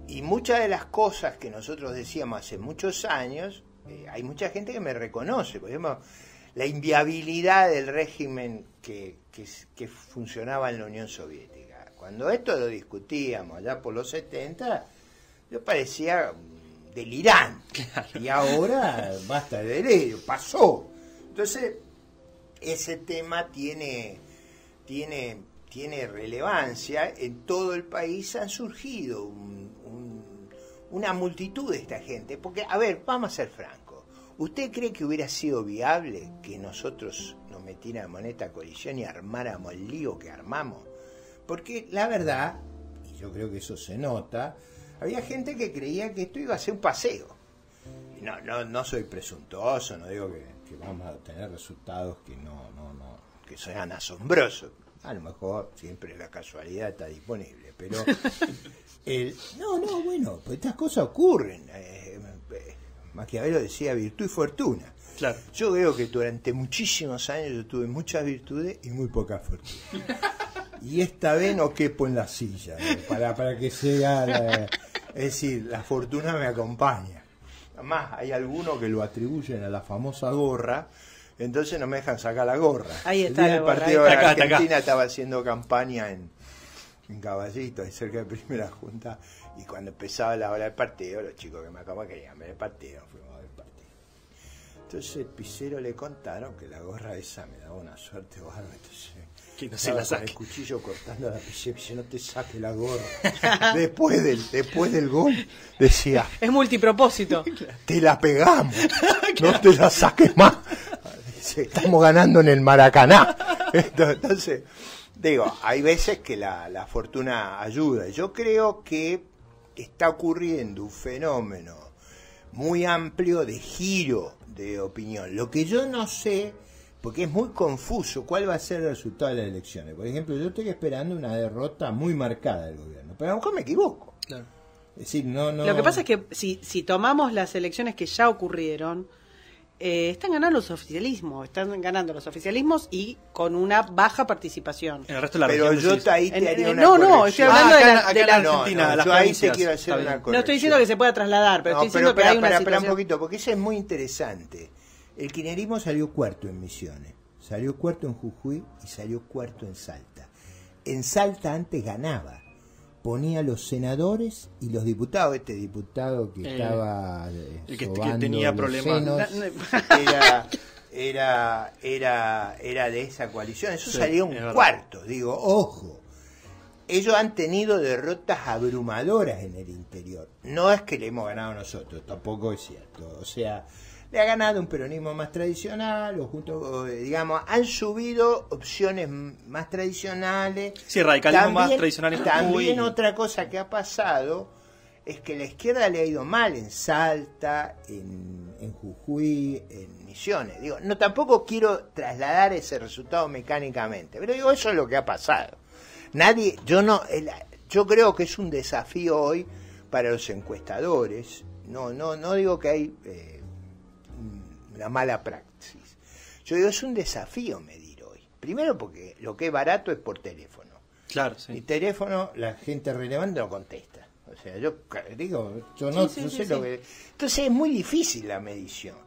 y muchas de las cosas que nosotros decíamos hace muchos años, hay mucha gente que me reconoce, por ejemplo, la inviabilidad del régimen que funcionaba en la Unión Soviética. Cuando esto lo discutíamos allá por los 70, yo parecía delirante. Claro. Y ahora basta de delirio, pasó. Entonces, ese tema tiene relevancia. En todo el país han surgido una multitud de esta gente. Porque, a ver, vamos a ser francos. ¿Usted cree que hubiera sido viable que nosotros nos metiéramos en esta coalición y armáramos el lío que armamos? Porque la verdad, y yo creo que eso se nota, había gente que creía que esto iba a ser un paseo. No soy presuntuoso, no digo que vamos a obtener resultados que sean asombrosos. A lo mejor siempre la casualidad está disponible, pero bueno, pues estas cosas ocurren. Maquiavelo decía virtud y fortuna. Claro. Yo veo que durante muchísimos años yo tuve muchas virtudes y muy poca fortuna. Y esta vez no quepo en la silla, para que sea es decir, la fortuna me acompaña. Además, hay algunos que lo atribuyen a la famosa gorra, entonces no me dejan sacar la gorra. Ahí está. El día del partido de Acá, Argentina estaba haciendo campaña en Caballito, ahí cerca de Primera Junta, y cuando empezaba la hora del partido, los chicos que me acaban querían ver el partido, fuimos a ver el partido. Entonces el pisero le contaron que la gorra esa me daba una suerte bárbara, entonces que no se la saque. con el cuchillo cortando la pisera, dice, no te saque la gorra. después del gol decía, Es multipropósito. te la pegamos, no te la saques más. Dice, estamos ganando en el Maracaná. Entonces, digo, hay veces que la fortuna ayuda. Yo creo que está ocurriendo un fenómeno muy amplio de giro de opinión. Lo que yo no sé, porque es muy confuso, cuál va a ser el resultado de las elecciones. Por ejemplo, yo estoy esperando una derrota muy marcada del gobierno, pero a lo mejor me equivoco. Claro. Es decir, no. Lo que pasa es que si tomamos las elecciones que ya ocurrieron, están ganando los oficialismos y con una baja participación. En el resto de la Pero región, yo ahí te haría una no, corrección. estoy hablando de la Argentina, las yo ahí te provincias, quiero hacer está una bien. corrección. No estoy diciendo que se pueda trasladar, pero estoy diciendo que hay una espera un situación. poquito, porque eso es muy interesante. El kirchnerismo salió cuarto en Misiones, salió cuarto en Jujuy y salió cuarto en Salta. En Salta antes ganaba. ponía los senadores y los diputados. Este diputado que estaba el que sobando tenía los problemas. senos, era de esa coalición. Eso Sí, salía un es verdad. cuarto. Digo, ojo, ellos han tenido derrotas abrumadoras en el interior. No es que le hemos ganado nosotros, tampoco es cierto. O sea, le ha ganado un peronismo más tradicional, o junto, digamos, han subido opciones más tradicionales. Sí, radicalismo más tradicional en Jujuy. También otra cosa que ha pasado es que la izquierda le ha ido mal en Salta, en Jujuy, en Misiones. Digo, no, tampoco quiero trasladar ese resultado mecánicamente, pero digo, eso es lo que ha pasado. Yo creo que es un desafío hoy para los encuestadores. No digo que hay una mala praxis. Yo digo, es un desafío medir hoy. Primero porque lo que es barato es por teléfono. Claro, Y sí. teléfono, la gente relevante no contesta. O sea, yo no sé lo que... Entonces es muy difícil la medición.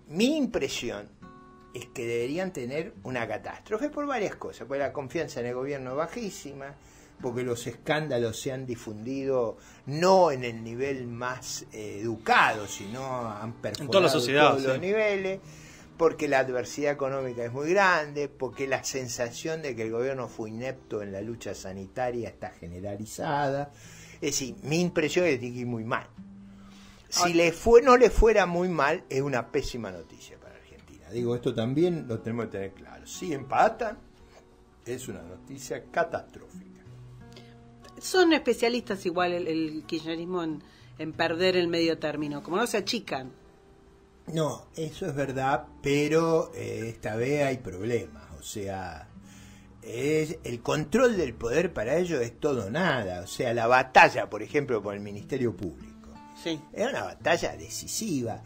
Mi impresión es que deberían tener una catástrofe por varias cosas, porque la confianza en el gobierno es bajísima, porque los escándalos se han difundido no en el nivel más educado, sino han perforado toda la sociedad, todos los sí. niveles, porque la adversidad económica es muy grande, porque la sensación de que el gobierno fue inepto en la lucha sanitaria está generalizada. Es decir, mi impresión es que tiene que ir muy mal. Si no le fuera muy mal, es una pésima noticia para Argentina. Digo, esto también lo tenemos que tener claro. Si empatan, es una noticia catastrófica. Son especialistas igual el kirchnerismo en perder el medio término, como no se achican. No, eso es verdad, pero esta vez hay problemas. O sea, el control del poder para ellos es todo o nada. O sea, la batalla, por ejemplo, por el Ministerio Público, Sí. es una batalla decisiva.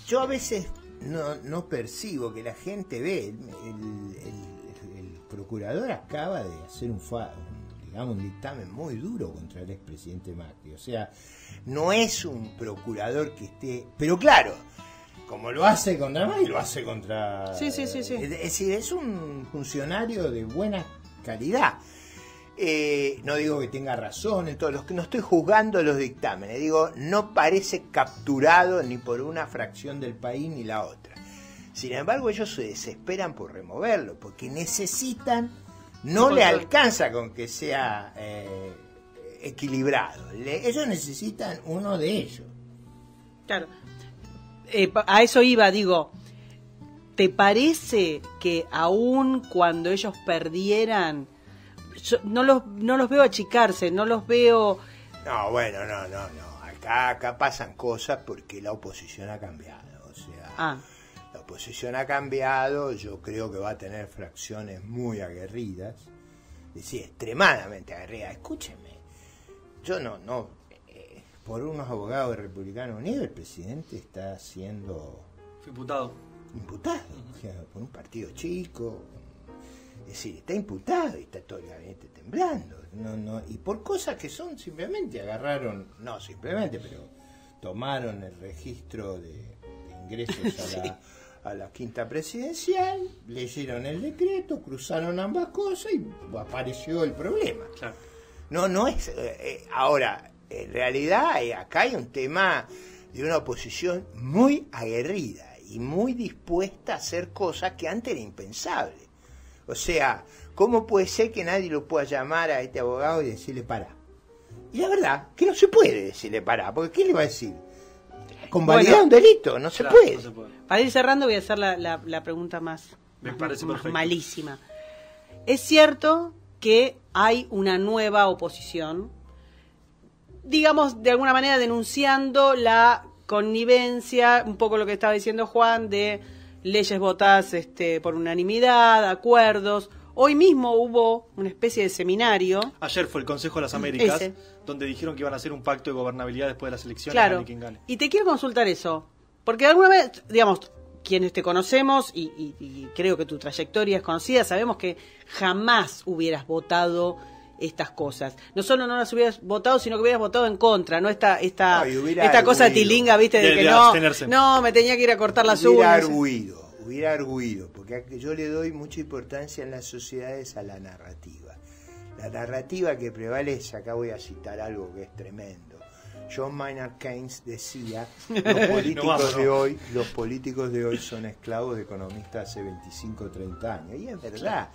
Yo a veces no percibo que la gente ve. El procurador acaba de hacer un dictamen muy duro contra el expresidente Macri. O sea, no es un procurador que esté... Pero claro, como lo hace contra Macri, lo hace contra... Sí. Es decir, es un funcionario de buena calidad. No digo que tenga razón en todos los que no estoy juzgando los dictámenes, digo, no parece capturado ni por una fracción del país ni la otra. Sin embargo, ellos se desesperan por removerlo, porque necesitan, no le alcanza con que sea equilibrado, ellos necesitan uno de ellos. Claro. A eso iba, digo, ¿te parece que aún cuando ellos perdieran, yo no los veo achicarse, no los veo... No, bueno, no. Acá pasan cosas porque la oposición ha cambiado. O sea, la oposición ha cambiado, yo creo que va a tener fracciones muy aguerridas, es decir, extremadamente aguerridas. Escúcheme, yo no por unos abogados de Republicanos Unidos, el presidente está siendo Fue imputado. o sea, por un partido chico. Es decir, está imputado y está todo el gabinete temblando. Y por cosas que son simplemente pero tomaron el registro de ingresos a la quinta presidencial, leyeron el decreto, cruzaron ambas cosas y apareció el problema. Claro. No es... ahora, en realidad acá hay un tema de una oposición muy aguerrida y muy dispuesta a hacer cosas que antes era impensable. O sea, ¿cómo puede ser que nadie lo pueda llamar a este abogado y decirle pará? Y la verdad, que no se puede decirle pará, porque ¿qué le va a decir? Convalidar un delito, no se Claro, puede. no se puede. Para ir cerrando voy a hacer la pregunta más Me parece perfecto. malísima. Es cierto que hay una nueva oposición, digamos, de alguna manera denunciando la connivencia, un poco lo que estaba diciendo Juan, de leyes votadas por unanimidad, acuerdos. Hoy mismo hubo una especie de seminario. Ayer fue el Consejo de las Américas, Ese. donde dijeron que iban a hacer un pacto de gobernabilidad después de las elecciones. Claro. Gane quien gane. Y te quiero consultar eso, porque de alguna vez, digamos, quienes te conocemos y creo que tu trayectoria es conocida, sabemos que jamás hubieras votado estas cosas. No solo no las hubieras votado, sino que hubieras votado en contra, ¿no? Esta cosa tilinga, ¿viste? De que abstenerse. no, me tenía que ir a cortar las Hubiera uñas. arguido, porque yo le doy mucha importancia en las sociedades a la narrativa. La narrativa que prevalece, acá voy a citar algo que es tremendo. John Maynard Keynes decía, los políticos de hoy son esclavos de economistas hace 25 o 30 años. Y es verdad,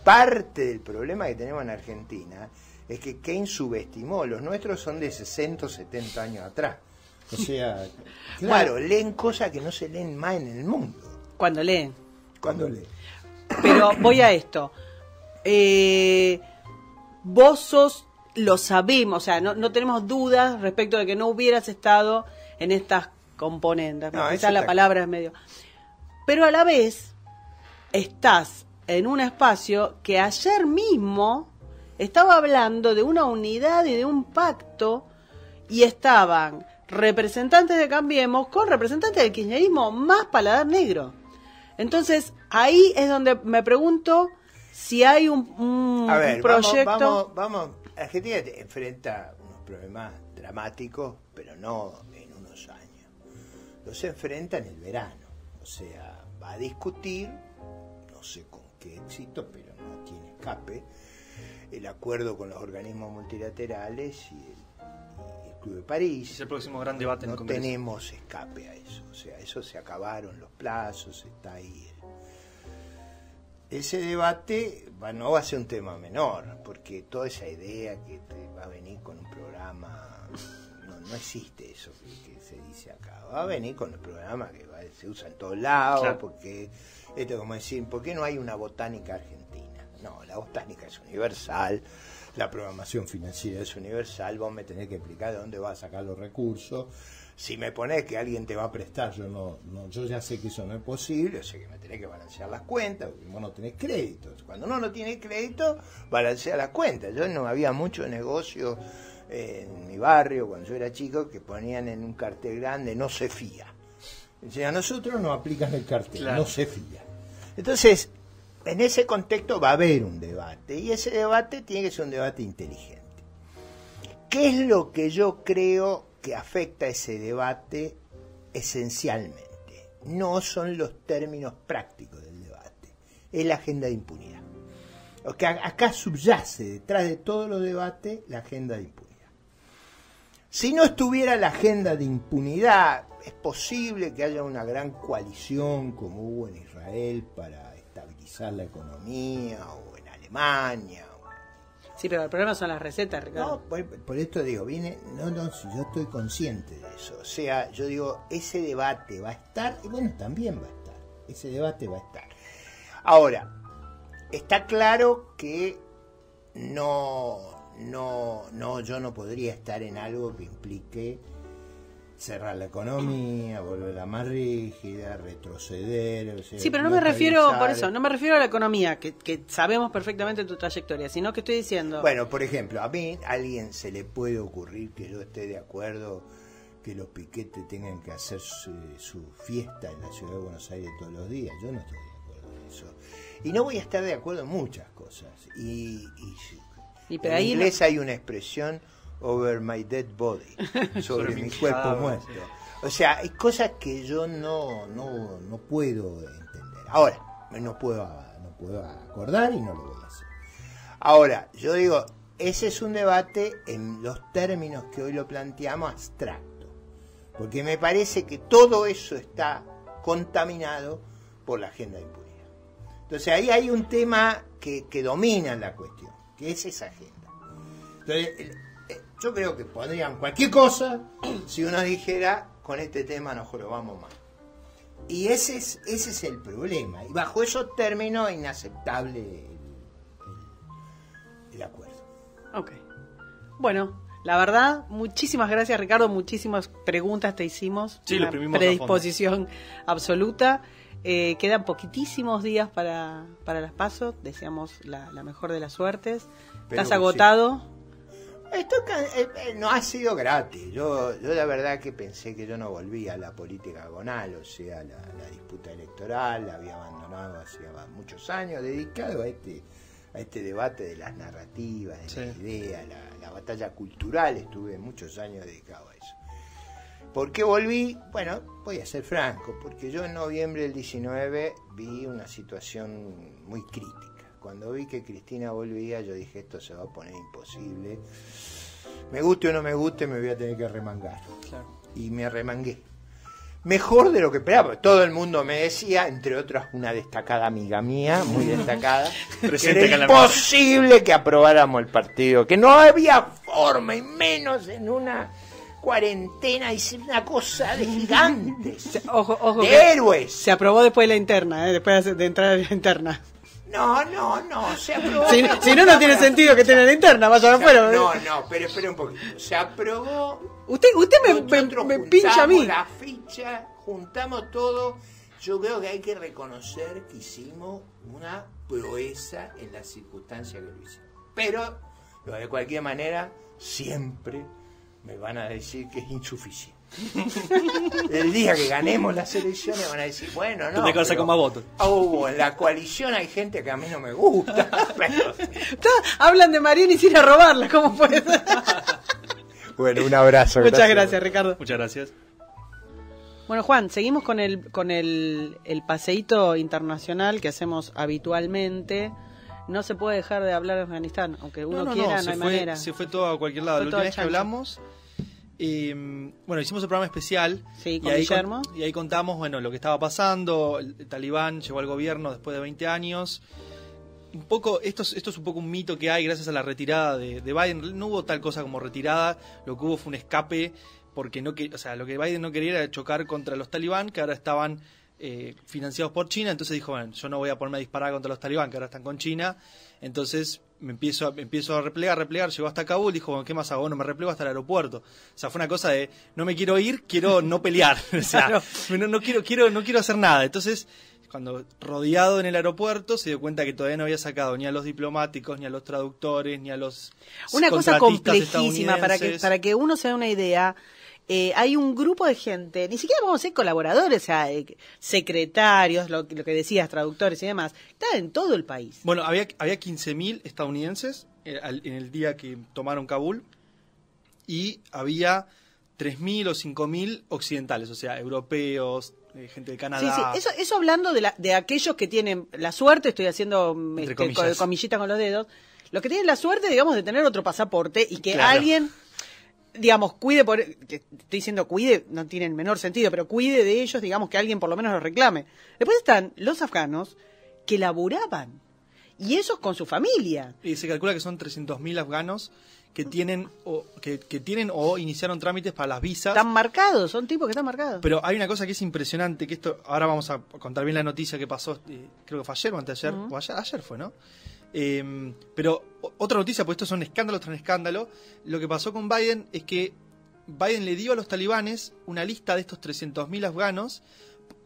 parte del problema que tenemos en Argentina es que Keynes subestimó, los nuestros son de 60 o 70 años atrás. O sea, claro, leen cosas que no se leen más en el mundo. Cuando leen. Pero voy a esto. Vos sos, lo sabemos, o sea, no tenemos dudas respecto de que no hubieras estado en estas componentes. No, quizás la palabra es medio. Pero a la vez, estás en un espacio que ayer mismo estaba hablando de una unidad y de un pacto, y estaban representantes de Cambiemos con representantes del kirchnerismo más paladar negro. Entonces, ahí es donde me pregunto si hay un proyecto... Vamos. Argentina enfrenta unos problemas dramáticos, pero no en unos años. Los enfrenta en el verano. O sea, va a discutir, no sé con qué éxito, pero no tiene escape, el acuerdo con los organismos multilaterales y el Club de París. Es el próximo gran debate en el Congreso. No tenemos escape a eso. O sea, eso se acabaron los plazos, está ahí. Ese debate no va a ser un tema menor, porque toda esa idea que te va a venir con un programa, no existe eso que se dice acá. Va a venir con el programa que se usa en todos lados, claro. Porque esto es como decir, ¿por qué no hay una botánica argentina? No, la botánica es universal, la programación financiera es universal, vos me tenés que explicar de dónde vas a sacar los recursos. Si me ponés que alguien te va a prestar, yo ya sé que eso no es posible, o sea que me tenés que balancear las cuentas, porque vos no tenés crédito. Cuando uno no tiene crédito, balancea las cuentas. Yo no había muchos negocios en mi barrio, cuando yo era chico, que ponían en un cartel grande, no se fía. O sea, a nosotros nos aplican el cartel, claro. No se fía. Entonces, en ese contexto va a haber un debate, y ese debate tiene que ser un debate inteligente. ¿Qué es lo que yo creo que afecta ese debate esencialmente? No son los términos prácticos del debate, es la agenda de impunidad. O que acá subyace detrás de todos los debates la agenda de impunidad. Si no estuviera la agenda de impunidad, es posible que haya una gran coalición como hubo en Israel para estabilizar la economía, o en Alemania. Sí, pero el problema son las recetas, Ricardo. No, por esto digo, si yo estoy consciente de eso. O sea, yo digo, ese debate va a estar, y bueno, también va a estar. Ese debate va a estar. Ahora, está claro que yo no podría estar en algo que implique cerrar la economía, volverla más rígida, retroceder. O sea, sí, pero no me refiero, por eso, no me refiero a la economía, que sabemos perfectamente tu trayectoria, sino que estoy diciendo... Bueno, por ejemplo, a mí, a alguien se le puede ocurrir que yo esté de acuerdo que los piquetes tengan que hacer su fiesta en la ciudad de Buenos Aires todos los días. Yo no estoy de acuerdo en eso. Y no voy a estar de acuerdo en muchas cosas. Y pero en inglés hay una expresión... over my dead body, sobre mi cuerpo muerto. O sea, hay cosas que yo no puedo entender. Ahora, no puedo acordar y no lo voy a hacer. Ahora, yo digo, ese es un debate en los términos que hoy lo planteamos abstracto, porque me parece que todo eso está contaminado por la agenda de impunidad. Entonces ahí hay un tema que domina la cuestión, que es esa agenda. Entonces, yo creo que podrían cualquier cosa si uno dijera, con este tema nos jorobamos más. Y ese es el problema. Y bajo esos términos es inaceptable el acuerdo. Ok. Bueno, la verdad, muchísimas gracias, Ricardo. Muchísimas preguntas te hicimos. Sí, una predisposición absoluta. Quedan poquitísimos días para las PASO. Deseamos la mejor de las suertes. Pero ¿Estás agotado? Sí. Esto no ha sido gratis. Yo la verdad que pensé que yo no volvía a la política agonal, o sea, la disputa electoral, la había abandonado hacía muchos años, dedicado a este debate de las narrativas, de las ideas, la batalla cultural, estuve muchos años dedicado a eso. ¿Por qué volví? Bueno, voy a ser franco, porque yo en noviembre del 19 vi una situación muy crítica. Cuando vi que Cristina volvía, yo dije, esto se va a poner imposible. Me guste o no me guste, me voy a tener que remangar. Claro. Y me remangué. Mejor de lo que esperaba, porque todo el mundo me decía, entre otras una destacada amiga mía, muy destacada, que Presente acá era en la imposible que aprobáramos el partido, que no había forma, y menos en una cuarentena, y una cosa de gigantes, Ojo, de que héroes. se aprobó después de la interna, después de entrar a la interna. No, se aprobó. Si no, no tiene sentido que tenga la interna, vayan afuera. No, pero espera un poquito. Se aprobó. Usted Nosotros me pincha a mí. juntamos la ficha, juntamos todo. Yo creo que hay que reconocer que hicimos una proeza en las circunstancias que lo hicimos. Pero, de cualquier manera, siempre me van a decir que es insuficiente. El día que ganemos las elecciones van a decir, bueno, no. Te vas a sacar más votos. En la coalición hay gente que a mí no me gusta. Pero... Hablan de Mariani sin a robarla, ¿cómo puede ser? Bueno, un abrazo. Muchas gracias, Ricardo. Muchas gracias. Bueno, Juan, seguimos con el paseíto internacional que hacemos habitualmente. No se puede dejar de hablar de Afganistán, aunque uno quiera, no hay manera. Se fue todo a cualquier lado. La última vez que hablamos, bueno, hicimos un programa especial. Sí, con Guillermo. Y ahí contamos, bueno, lo que estaba pasando. El talibán llegó al gobierno después de 20 años. Un poco, esto es un poco un mito que hay gracias a la retirada de Biden. No hubo tal cosa como retirada, lo que hubo fue un escape, porque lo que Biden no quería era chocar contra los talibán, que ahora estaban financiados por China. Entonces dijo, bueno, yo no voy a ponerme a disparar contra los talibán, que ahora están con China. Entonces me empiezo a replegar, llegó hasta Kabul, dijo, bueno, ¿qué más hago? Bueno, me replego hasta el aeropuerto. O sea, fue una cosa de, no me quiero ir, quiero no pelear. O sea, no quiero hacer nada. Entonces, cuando rodeado en el aeropuerto, se dio cuenta que todavía no había sacado ni a los diplomáticos, ni a los traductores, ni a los una cosa complejísima, estadounidenses. para que uno se dé una idea. Hay un grupo de gente, ni siquiera vamos a ser colaboradores, o sea, secretarios, lo que decías, traductores y demás, está en todo el país. Bueno, había 15.000 estadounidenses en el día que tomaron Kabul, y había 3.000 o 5.000 occidentales, o sea, europeos, gente de Canadá. Sí, eso hablando de aquellos que tienen la suerte, estoy haciendo comillita con los dedos, los que tienen la suerte, digamos, de tener otro pasaporte y que alguien, digamos, cuide estoy diciendo cuide, no tiene el menor sentido, pero cuide de ellos, digamos, que alguien por lo menos los reclame. Después están los afganos que laburaban, y esos con su familia. Y se calcula que son 300.000 afganos que tienen o iniciaron trámites para las visas. Están marcados, son tipos que están marcados. Pero hay una cosa que es impresionante, que esto, ahora vamos a contar bien la noticia que pasó, creo que fue ayer o anteayer, o ayer fue, ¿no? Pero otra noticia, pues esto son escándalos tras escándalo. Lo que pasó con Biden es que Biden le dio a los talibanes una lista de estos 300.000 afganos,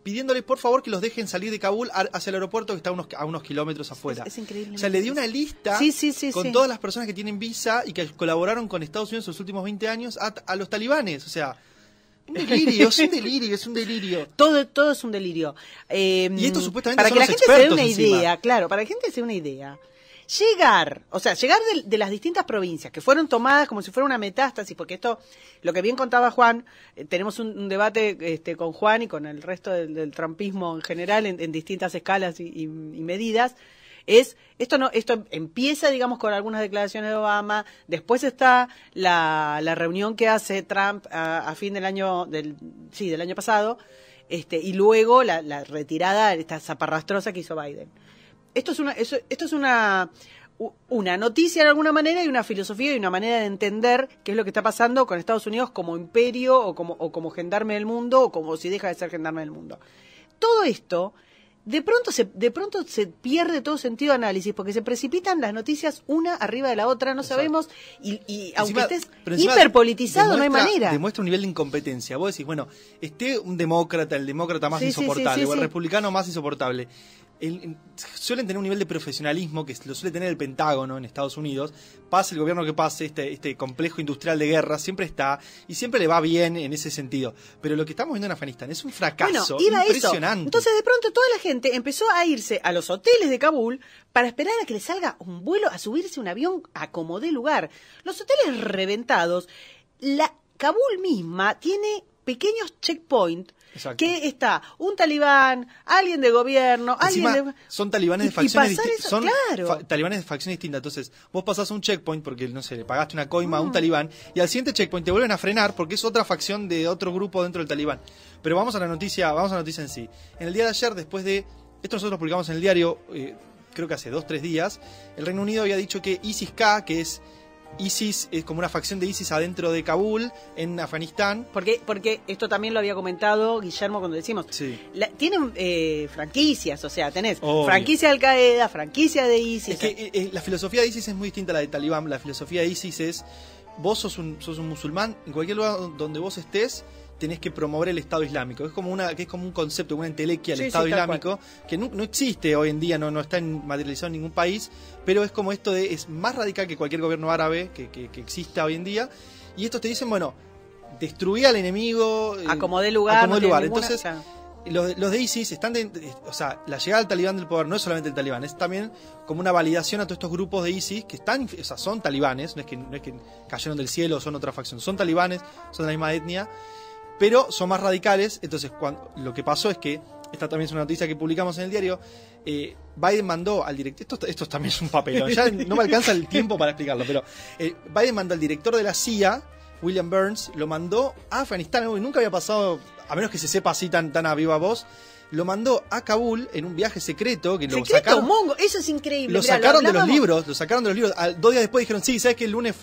pidiéndoles por favor que los dejen salir de Kabul hacia el aeropuerto que está a unos kilómetros afuera. Es increíble. O sea, le dio una lista con todas las personas que tienen visa y que colaboraron con Estados Unidos en los últimos 20 años a los talibanes. O sea, un delirio, es un delirio. Todo es un delirio. Y esto supuestamente para son que la los gente se dé expertos una encima. idea, claro, para que la gente se dé una idea. Llegar de las distintas provincias que fueron tomadas como si fuera una metástasis, porque esto, lo que bien contaba Juan, tenemos un debate con Juan y con el resto del trumpismo en general en distintas escalas y medidas. Esto empieza, digamos, con algunas declaraciones de Obama, después está la reunión que hace Trump a fin del año del año pasado, y luego la retirada, esta zaparrastrosa que hizo Biden. Esto es una noticia de alguna manera y una filosofía y una manera de entender qué es lo que está pasando con Estados Unidos como imperio o como gendarme del mundo o como si deja de ser gendarme del mundo. Todo esto de pronto se pierde todo sentido de análisis porque se precipitan las noticias una arriba de la otra, no sabemos y aunque estés hiperpolitizado no hay manera. Demuestra un nivel de incompetencia. Vos decís, bueno, el demócrata más insoportable o el republicano más insoportable. Suelen tener un nivel de profesionalismo que lo suele tener el Pentágono en Estados Unidos. Pase el gobierno que pase, este complejo industrial de guerra siempre está y siempre le va bien en ese sentido. Pero lo que estamos viendo en Afganistán es un fracaso impresionante. Eso. Entonces de pronto toda la gente empezó a irse a los hoteles de Kabul para esperar a que le salga un vuelo, a subirse un avión a como dé lugar. Los hoteles reventados. Kabul misma tiene pequeños checkpoints Exacto. que está un talibán, alguien de gobierno, Encima, alguien de... son talibanes de y facciones pasar distintas. eso, Son claro. talibanes de facciones distintas. Entonces, vos pasás un checkpoint porque, no sé, le pagaste una coima a un talibán y al siguiente checkpoint te vuelven a frenar porque es otra facción de otro grupo dentro del talibán. Pero vamos a la noticia en sí. En el día de ayer, después de... Esto nosotros publicamos en el diario, creo que hace 2-3 días, el Reino Unido había dicho que ISIS-K, que es ISIS, es como una facción de ISIS adentro de Kabul, en Afganistán. Porque esto también lo había comentado Guillermo cuando decimos. Sí. Tienen franquicias, o sea, tenés Obvio. franquicia de Al-Qaeda, franquicia de ISIS. Es que la filosofía de ISIS es muy distinta a la de Talibán. La filosofía de ISIS es, vos sos un musulmán, en cualquier lugar donde vos estés, tenés que promover el Estado Islámico. Es como un concepto, una entelequia del Sí, Estado sí, tal Islámico, que no existe hoy en día, no está materializado en ningún país, pero es como esto de, es más radical que cualquier gobierno árabe que exista hoy en día. Y estos te dicen, bueno, destruí al enemigo, acomodé lugar. acomodé no tiene lugar. ninguna- Entonces, los de ISIS están o sea, la llegada del talibán del poder no es solamente el talibán, es también como una validación a todos estos grupos de ISIS que están, o sea, son talibanes, no es que cayeron del cielo o son otra facción, son talibanes, son de la misma etnia, pero son más radicales. Entonces, lo que pasó es que, esta también es una noticia que publicamos en el diario, Biden mandó al director, esto también es un papelón, ya no me alcanza el tiempo para explicarlo, pero Biden mandó al director de la CIA, William Burns, lo mandó a Afganistán, algo que nunca había pasado, a menos que se sepa así tan a viva voz, lo mandó a Kabul en un viaje secreto, que lo Secreto, sacaron... mongo, eso es increíble. Lo Mirá, sacaron de los hablábamos. libros, 2 días después dijeron, sí, ¿sabes que el lunes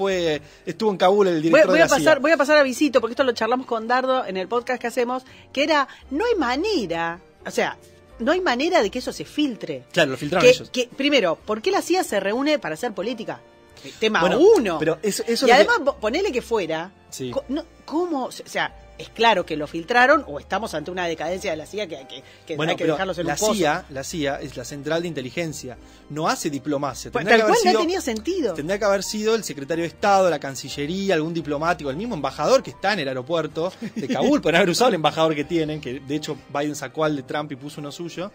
estuvo en Kabul el director de la CIA? Voy a pasar a Visito, porque esto lo charlamos con Dardo en el podcast que hacemos, que era, no hay manera de que eso se filtre. Claro, lo filtraron ellos. Primero, ¿por qué la CIA se reúne para hacer política? Tema Bueno, 1. pero eso y es lo además, ponele que fuera, Sí. ¿cómo? O sea, es claro que lo filtraron o estamos ante una decadencia de la CIA que Bueno, hay que pero dejarlos en la un pozo. CIA es la central de inteligencia, no hace diplomacia. Pues, Tendría tal que haber cual no sido- tenía sentido. Tendría que haber sido el secretario de Estado, la Cancillería, algún diplomático, el mismo embajador que está en el aeropuerto de Kabul. Pueden haber usado el embajador que tienen, que de hecho Biden sacó al de Trump y puso uno suyo.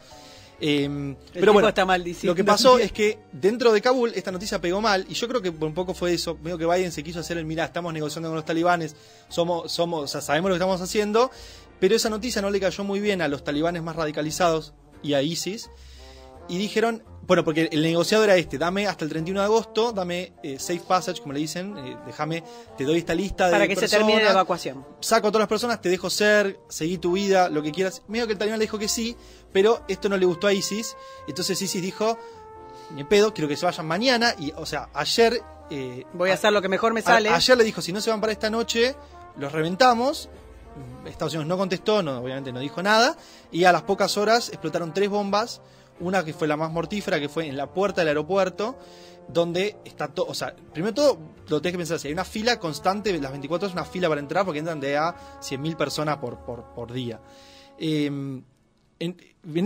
Pero tipo bueno, está maldiciendo. lo que pasó es que dentro de Kabul esta noticia pegó mal, y yo creo que por un poco fue eso. Medio que Biden se quiso hacer mirá, estamos negociando con los talibanes, o sea, sabemos lo que estamos haciendo, pero esa noticia no le cayó muy bien a los talibanes más radicalizados y a ISIS, y dijeron, bueno, porque el negociado era dame hasta el 31 de agosto, dame safe passage, como le dicen, te doy esta lista de para que personas, se termine la evacuación. saco a todas las personas, te dejo ser, seguí tu vida, lo que quieras. Medio que el talibán le dijo que sí, pero esto no le gustó a ISIS. Entonces ISIS dijo, ni en pedo, quiero que se vayan mañana. Y, o sea, ayer... Voy a hacer lo que mejor me sale. Ayer le dijo, si no se van para esta noche, los reventamos. Estados Unidos no contestó, obviamente no dijo nada. Y a las pocas horas explotaron 3 bombas. Una que fue la más mortífera, que fue en la puerta del aeropuerto, donde está todo, o sea, primero todo lo tenés que pensar así, hay una fila constante, las 24 horas una fila para entrar, porque entran de a 100.000 personas por día. En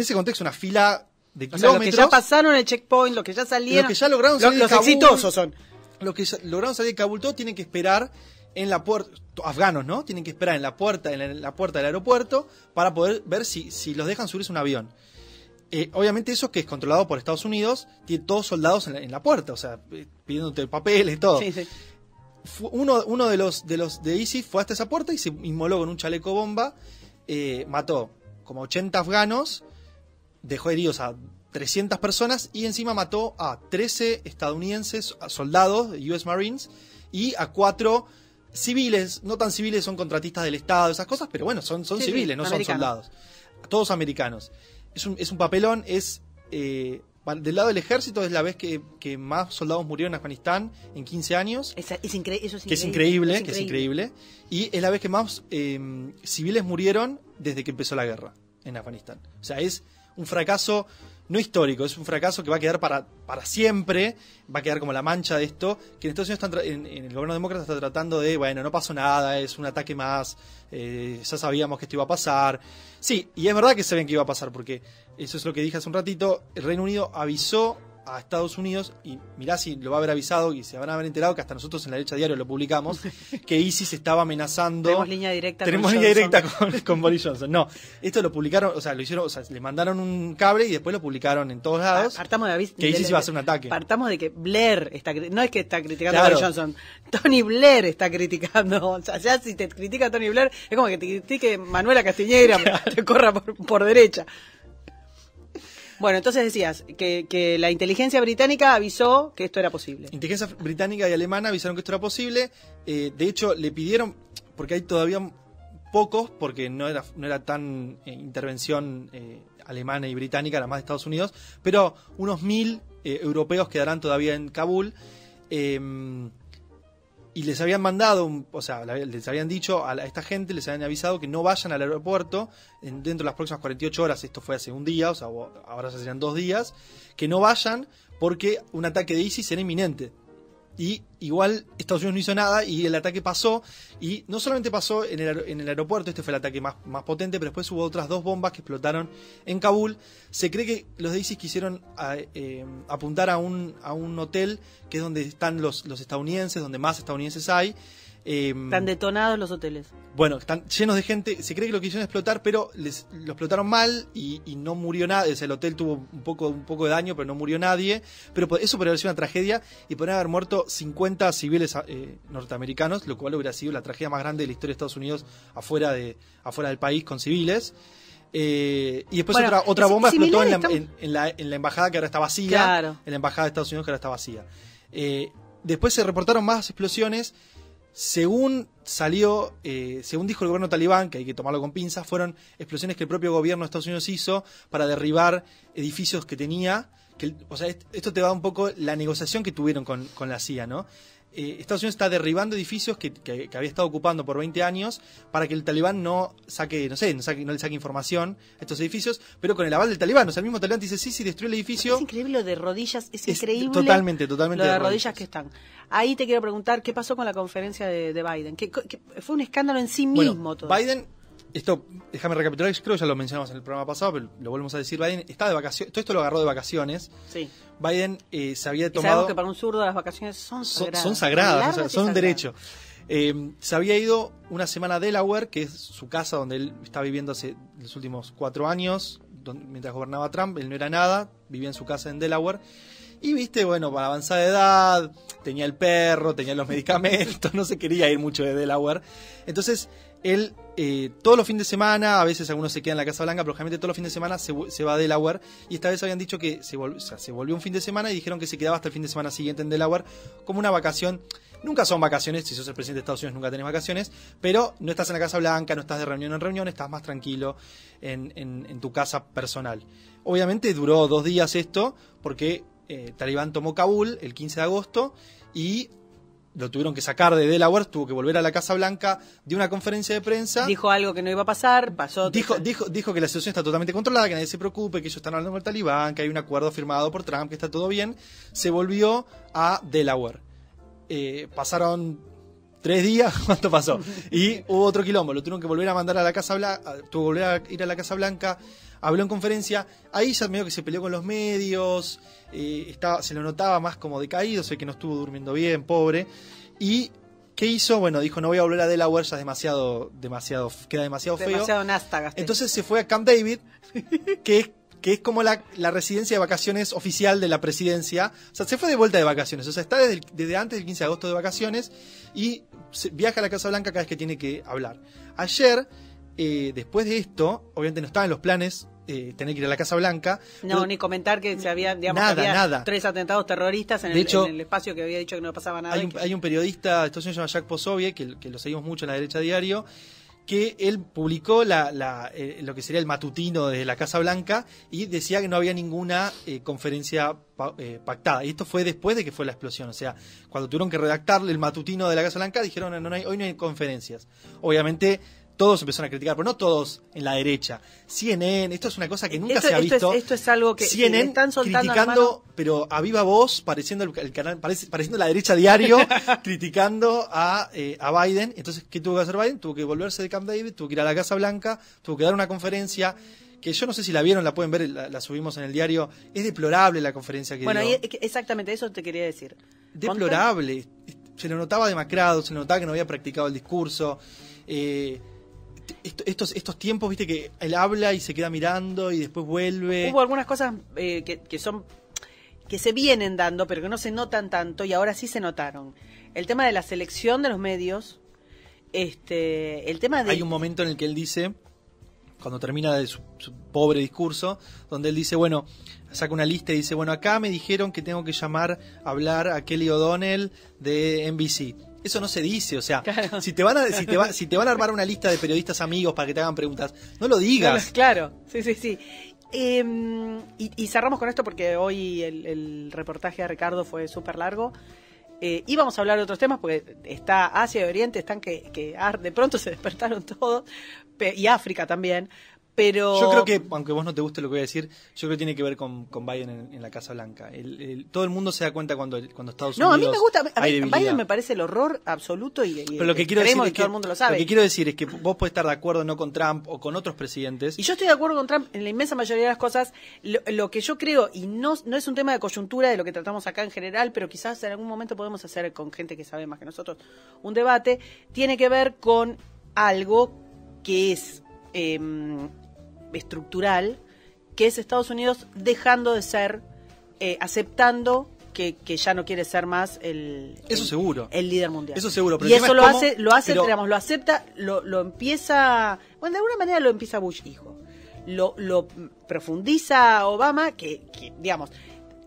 ese contexto, una fila de O sea, los que kilómetros. ya pasaron el checkpoint, los que ya salieron. Los que ya lograron salir de los Kabul, exitosos son. Los que lograron salir de Kabul, todos tienen que esperar en la puerta, afganos, ¿no? Tienen que esperar en la puerta del aeropuerto para poder ver si los dejan subirse a un avión. Obviamente eso que es controlado por Estados Unidos, tiene todos soldados en la puerta, o sea, pidiéndote papeles y todo. Sí, sí. Uno de los de ISIS fue hasta esa puerta y se inmoló con un chaleco bomba, mató como 80 afganos, dejó heridos a 300 personas y encima mató a 13 estadounidenses, a soldados, US Marines, y a 4 civiles, no tan civiles, son contratistas del Estado, esas cosas, pero bueno, son Sí, civiles, sí, no americanos. son soldados. Todos americanos. Es un papelón, del lado del ejército es la vez que más soldados murieron en Afganistán en 15 años. Eso es increíble. Que es increíble. Y es la vez que más civiles murieron desde que empezó la guerra en Afganistán. O sea, es un fracaso no histórico, es un fracaso que va a quedar para siempre, va a quedar como la mancha de esto, que en Estados Unidos en el gobierno demócrata está tratando de, bueno, no pasó nada, es un ataque más, ya sabíamos que esto iba a pasar. Sí, y es verdad que sabían que iba a pasar, porque eso es lo que dije hace un ratito, el Reino Unido avisó a Estados Unidos, y mirá si lo va a haber avisado y se van a haber enterado que hasta nosotros en la derecha diario lo publicamos, que ISIS estaba amenazando. Tenemos línea directa con Boris Johnson. No, esto lo publicaron, o sea, lo hicieron, o sea, le mandaron un cable y después lo publicaron en todos lados. Partamos que ISIS iba a hacer un ataque. Partamos de que Blair está, no es que está criticando Claro. a Boris Johnson, Tony Blair está criticando. O sea, ya si te critica Tony Blair, es como que te critique Manuela Castiñeira, te corra por derecha. Bueno, entonces decías que la inteligencia británica avisó que esto era posible. Inteligencia británica y alemana avisaron que esto era posible. De hecho, le pidieron, porque hay todavía pocos, porque no era tan intervención alemana y británica, era más de Estados Unidos, pero unos 1000 europeos quedarán todavía en Kabul. Y les habían mandado, o sea, les habían dicho a esta gente, les habían avisado que no vayan al aeropuerto dentro de las próximas 48 horas, esto fue hace un día, o sea, ahora ya serían 2 días, que no vayan porque un ataque de ISIS era inminente. Y igual Estados Unidos no hizo nada y el ataque pasó, y no solamente pasó en el aeropuerto, este fue el ataque más potente, pero después hubo otras 2 bombas que explotaron en Kabul. Se cree que los de ISIS quisieron apuntar a un hotel que es donde están los estadounidenses, donde más estadounidenses hay. Están detonados los hoteles. Bueno, están llenos de gente. Se cree que lo quisieron explotar, pero lo explotaron mal y no murió nadie. O sea, el hotel tuvo un poco de daño, pero no murió nadie. Pero eso podría haber sido una tragedia y podrían haber muerto 50 civiles norteamericanos, lo cual hubiera sido la tragedia más grande de la historia de Estados Unidos afuera del país con civiles. Y después otra bomba explotó en la embajada que ahora está vacía. Claro. En la embajada de Estados Unidos que ahora está vacía. Después se reportaron más explosiones. Según dijo el gobierno talibán, que hay que tomarlo con pinzas, fueron explosiones que el propio gobierno de Estados Unidos hizo para derribar edificios que tenía. O sea, esto te da un poco la negociación que tuvieron con la CIA, ¿no? Estados Unidos está derribando edificios que había estado ocupando por 20 años para que el talibán no le saque información a estos edificios, pero con el aval del talibán. O sea, el mismo talibán dice, sí, destruyó el edificio. Es increíble lo de rodillas, es increíble. Totalmente. Lo de rodillas que están. Ahí te quiero preguntar, ¿qué pasó con la conferencia de Biden? Que fue un escándalo en sí mismo todo. Biden, esto, déjame recapitular, creo que ya lo mencionamos en el programa pasado, pero lo volvemos a decir. Biden está de vacaciones, todo esto lo agarró de vacaciones. Sí. Biden se había tomado... Sabemos que para un zurdo las vacaciones son sagradas. Son sagradas, o sea, son un derecho. Se había ido una semana a Delaware, que es su casa donde él está viviendo hace los últimos 4 años, mientras gobernaba Trump. Él no era nada, vivía en su casa en Delaware. Y viste, bueno, para avanzada edad, tenía el perro, tenía los medicamentos, no se quería ir mucho de Delaware. Entonces, él todos los fines de semana, a veces algunos se quedan en la Casa Blanca, pero generalmente todos los fines de semana se va a Delaware. Y esta vez habían dicho que se volvió un fin de semana y dijeron que se quedaba hasta el fin de semana siguiente en Delaware como una vacación. Nunca son vacaciones, si sos el presidente de Estados Unidos nunca tenés vacaciones, pero no estás en la Casa Blanca, no estás de reunión en reunión, estás más tranquilo en tu casa personal. Obviamente duró 2 días esto, porque Talibán tomó Kabul el 15 de agosto y lo tuvieron que sacar de Delaware, tuvo que volver a la Casa Blanca, dio una conferencia de prensa. Dijo algo que no iba a pasar, pasó. Dijo que la situación está totalmente controlada, que nadie se preocupe, que ellos están hablando con el Talibán, que hay un acuerdo firmado por Trump, que está todo bien. Se volvió a Delaware. Pasaron 3 días, ¿cuánto pasó? Y hubo otro quilombo, lo tuvieron que volver a mandar a la Casa Blanca, tuvo que volver a ir a la Casa Blanca, habló en conferencia, ahí ya medio que se peleó con los medios, se lo notaba más como decaído, sé que no estuvo durmiendo bien, pobre. ¿Y qué hizo? Bueno, dijo, no voy a volver a Delaware, ya es queda demasiado feo. Demasiado nástagas. Entonces se fue a Camp David, que es como la residencia de vacaciones oficial de la presidencia. O sea, se fue de vuelta de vacaciones. O sea, está desde antes del 15 de agosto de vacaciones y viaja a la Casa Blanca cada vez que tiene que hablar. Ayer, después de esto, obviamente no estaba en los planes tener que ir a la Casa Blanca. No, pero, ni comentar que se había, digamos, nada. 3 atentados terroristas en el espacio que había dicho que no pasaba nada. Hay un periodista de Estados Unidos llamado Jack Posobiec, que lo seguimos mucho en la derecha diario, que él publicó lo que sería el matutino de la Casa Blanca y decía que no había ninguna conferencia pactada. Y esto fue después de que fue la explosión. O sea, cuando tuvieron que redactar el matutino de la Casa Blanca, dijeron hoy no hay conferencias. Obviamente todos empezaron a criticar, pero no todos en la derecha. CNN, esto es una cosa que nunca se ha visto. Esto es algo que CNN están soltando criticando, pero a viva voz, pareciendo el canal, pareciendo la derecha diario, criticando a Biden. Entonces, ¿qué tuvo que hacer Biden? Tuvo que volverse de Camp David, tuvo que ir a la Casa Blanca, tuvo que dar una conferencia que yo no sé si la vieron, la pueden ver, la subimos en el diario. Es deplorable la conferencia que Bueno, dio. exactamente, eso te quería decir. Deplorable. Se lo notaba demacrado, se le notaba que no había practicado el discurso. Estos tiempos, viste, que él habla y se queda mirando y después vuelve. Hubo algunas cosas que se vienen dando, pero que no se notan tanto y ahora sí se notaron. El tema de la selección de los medios, el tema de... Hay un momento en el que él dice, cuando termina de su pobre discurso, donde él dice, bueno, saca una lista y dice, bueno, acá me dijeron que tengo que llamar a hablar a Kelly O'Donnell de NBC. Eso no se dice, o sea, claro. si te van a armar una lista de periodistas amigos para que te hagan preguntas, no lo digas. Claro, sí. Y cerramos con esto porque hoy el reportaje de Ricardo fue súper largo. Íbamos a hablar de otros temas porque está Asia y Oriente, están que de pronto se despertaron todos, y África también. Pero... Yo creo que, aunque vos no te guste lo que voy a decir, yo creo que tiene que ver con Biden en la Casa Blanca. Todo el mundo se da cuenta cuando Estados Unidos... No, a mí me gusta. Hay Biden me parece el horror absoluto y pero lo que quiero decir es que todo el mundo lo sabe. Lo que quiero decir es que vos podés estar de acuerdo no con Trump o con otros presidentes. Y yo estoy de acuerdo con Trump en la inmensa mayoría de las cosas. Lo que yo creo, y no es un tema de coyuntura de lo que tratamos acá en general, pero quizás en algún momento podemos hacer con gente que sabe más que nosotros un debate, tiene que ver con algo que es... estructural, que es Estados Unidos dejando de ser, aceptando que ya no quiere ser más el líder mundial. Eso seguro. Pero y eso lo hace, digamos, lo acepta, lo empieza, bueno, de alguna manera lo empieza Bush hijo, lo profundiza Obama, que digamos,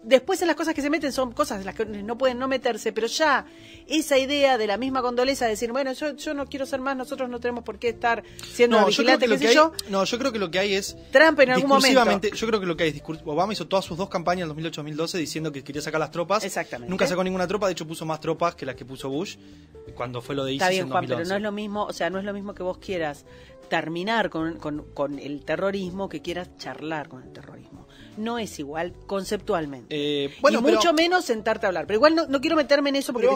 después en las cosas que se meten son cosas en las que no pueden no meterse, pero ya esa idea de la misma condoleza de decir, bueno, yo no quiero ser más, nosotros no tenemos por qué estar siendo vigilantes, qué sé yo. No, yo creo que lo que hay es... Trump en algún momento... Yo creo que lo que hay es Obama hizo todas sus dos campañas en 2008-2012 diciendo que quería sacar las tropas. Exactamente. Nunca sacó ninguna tropa, de hecho puso más tropas que las que puso Bush cuando fue lo de ISIS. Está bien, en Juan, 2011. pero no es lo mismo, o sea, no es lo mismo que vos quieras terminar con el terrorismo que quieras charlar con el terrorismo. No es igual conceptualmente. Bueno, y mucho menos sentarte a hablar. Pero igual no quiero meterme en eso porque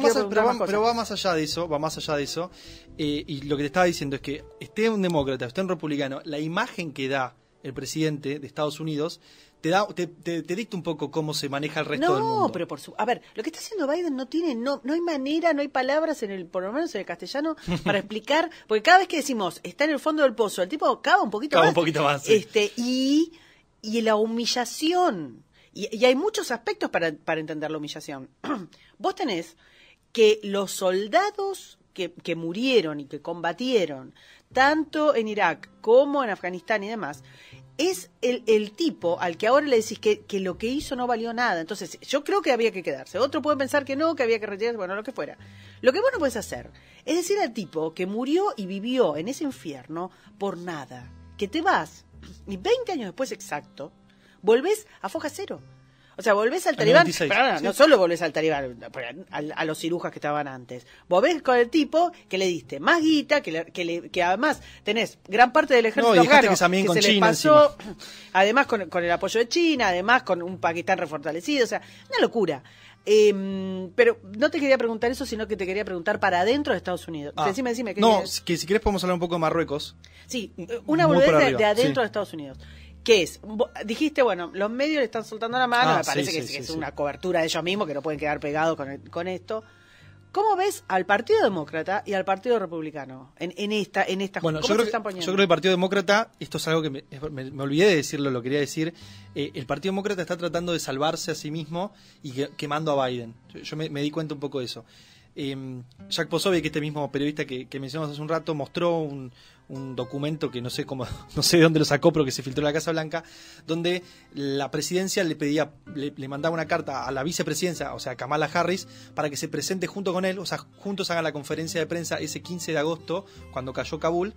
pero va más allá de eso, y lo que te estaba diciendo es que esté un demócrata, esté un republicano, la imagen que da el presidente de Estados Unidos te dicta un poco cómo se maneja el resto del mundo. No, pero a ver, lo que está haciendo Biden no hay manera, no hay palabras por lo menos en el castellano para explicar, porque cada vez que decimos está en el fondo del pozo, el tipo cava un poquito más. Sí. Y la humillación, y hay muchos aspectos para entender la humillación. Vos tenés que los soldados que murieron y que combatieron tanto en Irak como en Afganistán y demás, es el tipo al que ahora le decís que lo que hizo no valió nada. Entonces, yo creo que había que quedarse. Otro puede pensar que no, que había que retirarse, bueno, lo que fuera. Lo que vos no podés hacer es decir al tipo que murió y vivió en ese infierno por nada, que te vas y 20 años después exacto, volvés a foja cero. O sea, volvés al talibán, pero no solo volvés al talibán, a los cirujas que estaban antes. Volvés con el tipo que le diste más guita, que además tenés gran parte del ejército afgano que se les China pasó, además con el apoyo de China, además con un Pakistán refortalecido, o sea, una locura. Pero no te quería preguntar eso, sino que te quería preguntar para adentro de Estados Unidos. Decime. Que si querés podemos hablar un poco de Marruecos. Sí, una boludez de adentro de Estados Unidos. ¿Qué es? Dijiste, bueno, los medios le están soltando la mano, me parece que es una cobertura de ellos mismos, que no pueden quedar pegados con esto. ¿Cómo ves al Partido Demócrata y al Partido Republicano en esta bueno, ¿cómo se están poniendo? Yo creo que el Partido Demócrata, esto es algo que me olvidé de decirlo, lo quería decir, el Partido Demócrata está tratando de salvarse a sí mismo y quemando a Biden. Yo me di cuenta un poco de eso. Jack Posobiec, que este mismo periodista que mencionamos hace un rato, mostró un documento que no sé de dónde lo sacó, pero que se filtró en la Casa Blanca, donde la presidencia le mandaba una carta a la vicepresidencia, o sea, a Kamala Harris, para que se presente junto con él, o sea, juntos hagan la conferencia de prensa ese 15 de agosto, cuando cayó Kabul,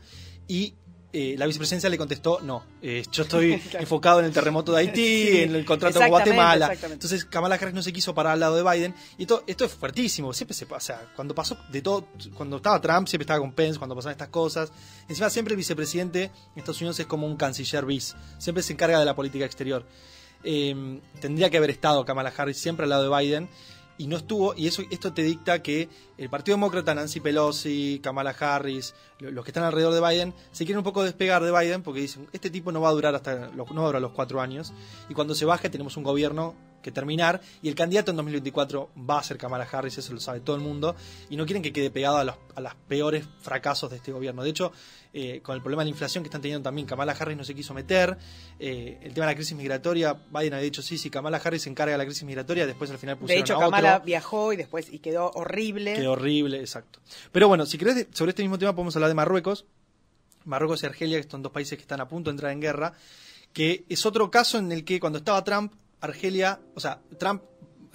y la vicepresidencia le contestó, no, yo estoy enfocado en el terremoto de Haití, en el contrato con Guatemala. Entonces Kamala Harris no se quiso parar al lado de Biden, y esto es fuertísimo, siempre se pasa, cuando pasó de todo, cuando estaba Trump siempre estaba con Pence, cuando pasaban estas cosas, encima siempre el vicepresidente en Estados Unidos es como un canciller bis, siempre se encarga de la política exterior. Tendría que haber estado Kamala Harris siempre al lado de Biden, y no estuvo, y esto te dicta que el Partido Demócrata, Nancy Pelosi, Kamala Harris, los que están alrededor de Biden, se quieren un poco despegar de Biden porque dicen, este tipo no va a durar no va a durar los 4 años, y cuando se baje tenemos un gobierno que terminar, y el candidato en 2024 va a ser Kamala Harris, eso lo sabe todo el mundo, y no quieren que quede pegado a los peores fracasos de este gobierno. De hecho, con el problema de la inflación que están teniendo también, Kamala Harris no se quiso meter, el tema de la crisis migratoria, Biden había dicho, sí, Kamala Harris se encarga de la crisis migratoria, después al final pusieron de hecho, a otro. Kamala viajó y quedó horrible. Quedó horrible, exacto. Pero bueno, si querés, sobre este mismo tema podemos hablar de Marruecos. Marruecos y Argelia, que son 2 países que están a punto de entrar en guerra, que es otro caso en el que cuando estaba Trump, Trump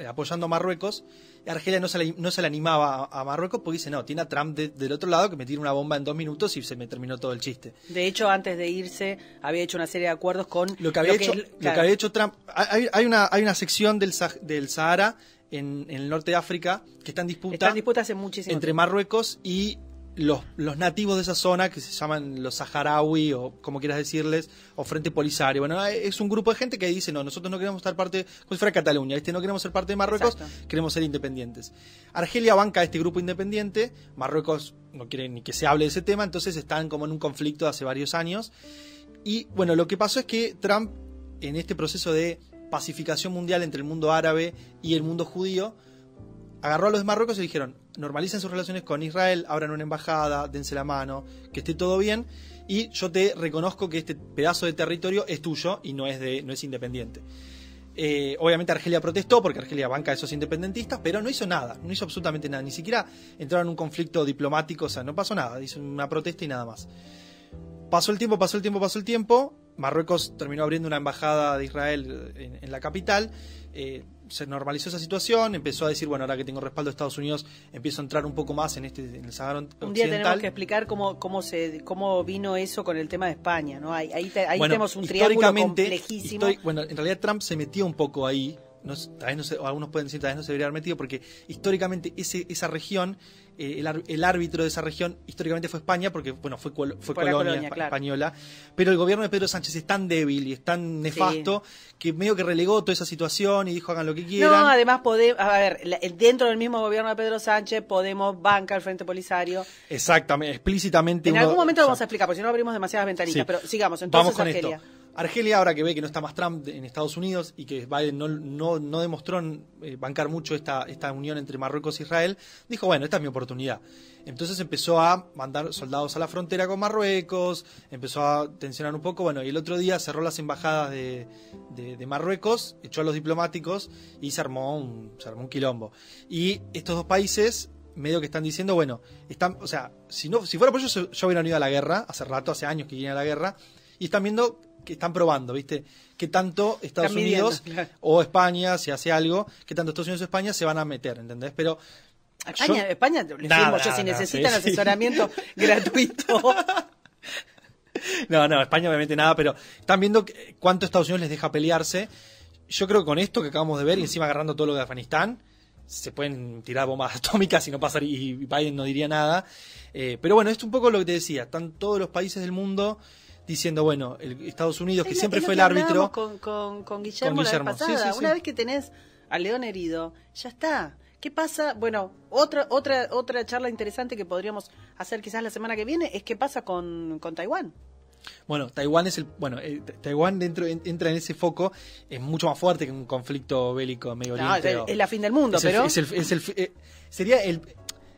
apoyando a Marruecos, Argelia no se le animaba a Marruecos porque dice, no, tiene a Trump del otro lado que me tira una bomba en 2 minutos y se me terminó todo el chiste. De hecho, antes de irse, había hecho una serie de acuerdos con lo que había hecho Trump. Hay una sección del Sahara en el norte de África que está en disputa hace muchísimo entre tiempo. Marruecos y los nativos de esa zona, que se llaman los saharaui, o como quieras decirles, o Frente Polisario. Bueno, es un grupo de gente que dice, no, nosotros no queremos estar parte, como si fuera Cataluña, no queremos ser parte de Marruecos, exacto, queremos ser independientes. Argelia banca a este grupo independiente, Marruecos no quiere ni que se hable de ese tema, entonces están como en un conflicto hace varios años. Y bueno, lo que pasó es que Trump, en este proceso de pacificación mundial entre el mundo árabe y el mundo judío, agarró a los de Marruecos y dijeron, normalicen sus relaciones con Israel, abran una embajada, dense la mano, que esté todo bien, y yo te reconozco que este pedazo de territorio es tuyo y no es independiente. Obviamente Argelia protestó porque Argelia banca a esos independentistas, pero no hizo nada, no hizo absolutamente nada, ni siquiera entraron en un conflicto diplomático, o sea, no pasó nada, hizo una protesta y nada más. Pasó el tiempo, Marruecos terminó abriendo una embajada de Israel en la capital, se normalizó esa situación, empezó a decir, bueno, ahora que tengo respaldo de Estados Unidos, empiezo a entrar un poco más en el Sahara Occidental. Un día tenemos que explicar cómo vino eso con el tema de España, ¿no? Ahí tenemos un triángulo complejísimo. En realidad Trump se metió un poco ahí, algunos pueden decir, tal vez no se debería haber metido, porque históricamente esa región, el árbitro de esa región históricamente fue España, porque fue colonia española, claro. Pero el gobierno de Pedro Sánchez es tan débil y es tan nefasto, sí, que medio que relegó toda esa situación y dijo hagan lo que quieran. No, además dentro del mismo gobierno de Pedro Sánchez Podemos banca el Frente Polisario. Exactamente, explícitamente. En algún momento lo vamos a explicar, porque si no abrimos demasiadas ventanitas, sí. Pero sigamos, entonces. Vamos con Argelia. Argelia, ahora que ve que no está más Trump en Estados Unidos y que Biden no demostró bancar mucho esta unión entre Marruecos e Israel, dijo, bueno, esta es mi oportunidad. Entonces empezó a mandar soldados a la frontera con Marruecos, empezó a tensionar un poco, bueno, y el otro día cerró las embajadas de Marruecos, echó a los diplomáticos y se armó un quilombo. Y estos 2 países medio que están diciendo, bueno, si fuera por ellos yo hubiera ido a la guerra, hace años que viene a la guerra, y están viendo que están probando, ¿viste? Que tanto Estados Unidos o España, si hace algo, que tanto Estados Unidos o España se van a meter, ¿entendés? Pero España le decimos, si necesitan asesoramiento gratuito. No, España obviamente nada, pero están viendo cuánto Estados Unidos les deja pelearse. Yo creo que con esto que acabamos de ver, y encima agarrando todo lo de Afganistán, se pueden tirar bombas atómicas y no pasar, y Biden no diría nada. Pero bueno, esto es un poco lo que te decía, están todos los países del mundo diciendo, bueno, Estados Unidos, que siempre fue el árbitro. Con Guillermo la vez pasada. Sí. Una vez que tenés al león herido, ya está. ¿Qué pasa? Bueno, otra charla interesante que podríamos hacer quizás la semana que viene es qué pasa con Taiwán. Bueno, Taiwán Taiwán entra en ese foco, es mucho más fuerte que un conflicto bélico en Medio Oriente. Es la fin del mundo,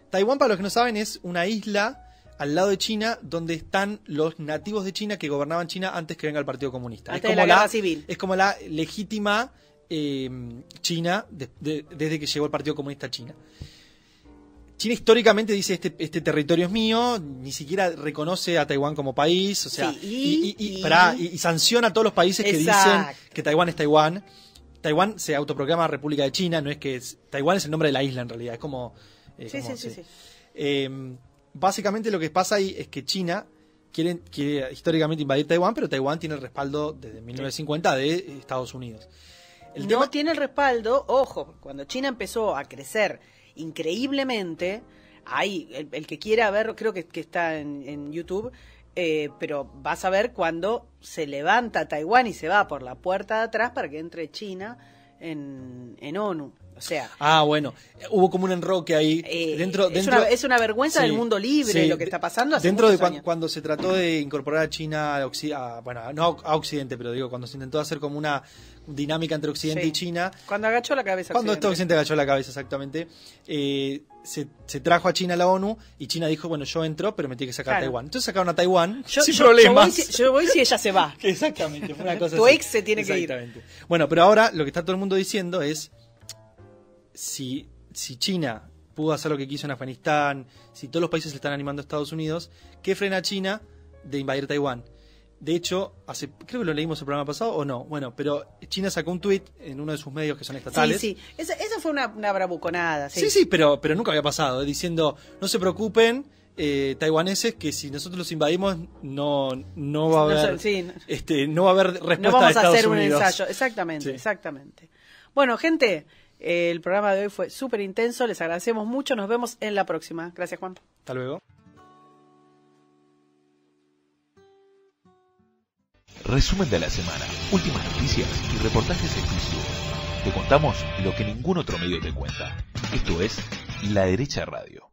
Taiwán, para los que no saben, es una isla al lado de China, donde están los nativos de China que gobernaban China antes que venga el Partido Comunista. Antes de la guerra civil. Es como la legítima China desde que llegó el Partido Comunista a China. China históricamente dice este territorio es mío, ni siquiera reconoce a Taiwán como país, o sea, sí, y sanciona a todos los países que dicen que Taiwán es Taiwán. Taiwán se autoproclama República de China, no es que Taiwán es el nombre de la isla en realidad, es como básicamente lo que pasa ahí es que China quiere históricamente invadir Taiwán, pero Taiwán tiene el respaldo desde 1950 de Estados Unidos. Tiene el respaldo, ojo, cuando China empezó a crecer increíblemente, ahí, el que quiera ver, creo que está en YouTube, pero vas a ver cuando se levanta Taiwán y se va por la puerta de atrás para que entre China en ONU. O sea, Bueno, hubo como un enroque ahí. es una vergüenza del mundo libre lo que está pasando hace dentro de muchos años. cuando se trató de incorporar a China bueno, no a Occidente, pero digo, cuando se intentó hacer como una dinámica entre Occidente y China. Cuando agachó la cabeza. Cuando Occidente agachó la cabeza, exactamente. Se trajo a China a la ONU y China dijo, bueno, yo entro, pero me tiene que sacar a Taiwán. Entonces sacaron a Taiwán sin problemas. Yo voy si ella se va. Exactamente, fue una cosa Tu así. ex se tiene que ir. Exactamente. Bueno, pero ahora lo que está todo el mundo diciendo es, si China pudo hacer lo que quiso en Afganistán, si todos los países le están animando a Estados Unidos, ¿qué frena a China de invadir Taiwán? De hecho, creo que lo leímos el programa pasado o no. Bueno, pero China sacó un tuit en uno de sus medios que son estatales. Sí. Esa fue una bravuconada. Sí, pero nunca había pasado. Diciendo, no se preocupen, taiwaneses, que si nosotros los invadimos no va a haber no va a haber respuesta de Estados Unidos. No vamos a hacer un ensayo. Exactamente. Bueno, gente, el programa de hoy fue súper intenso. Les agradecemos mucho. Nos vemos en la próxima. Gracias, Juan. Hasta luego. Resumen de la semana, últimas noticias y reportajes exclusivos. Te contamos lo que ningún otro medio te cuenta. Esto es La Derecha Radio.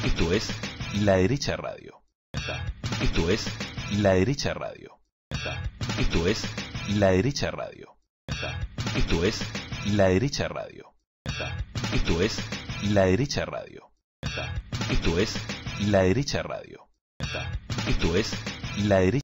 Esto es La Derecha Radio. Esto es La Derecha Radio. Esto es La Derecha Radio. Esto es La Derecha Radio. Esto es La Derecha Radio. Esto es La Derecha Radio. Esto es La Derecha.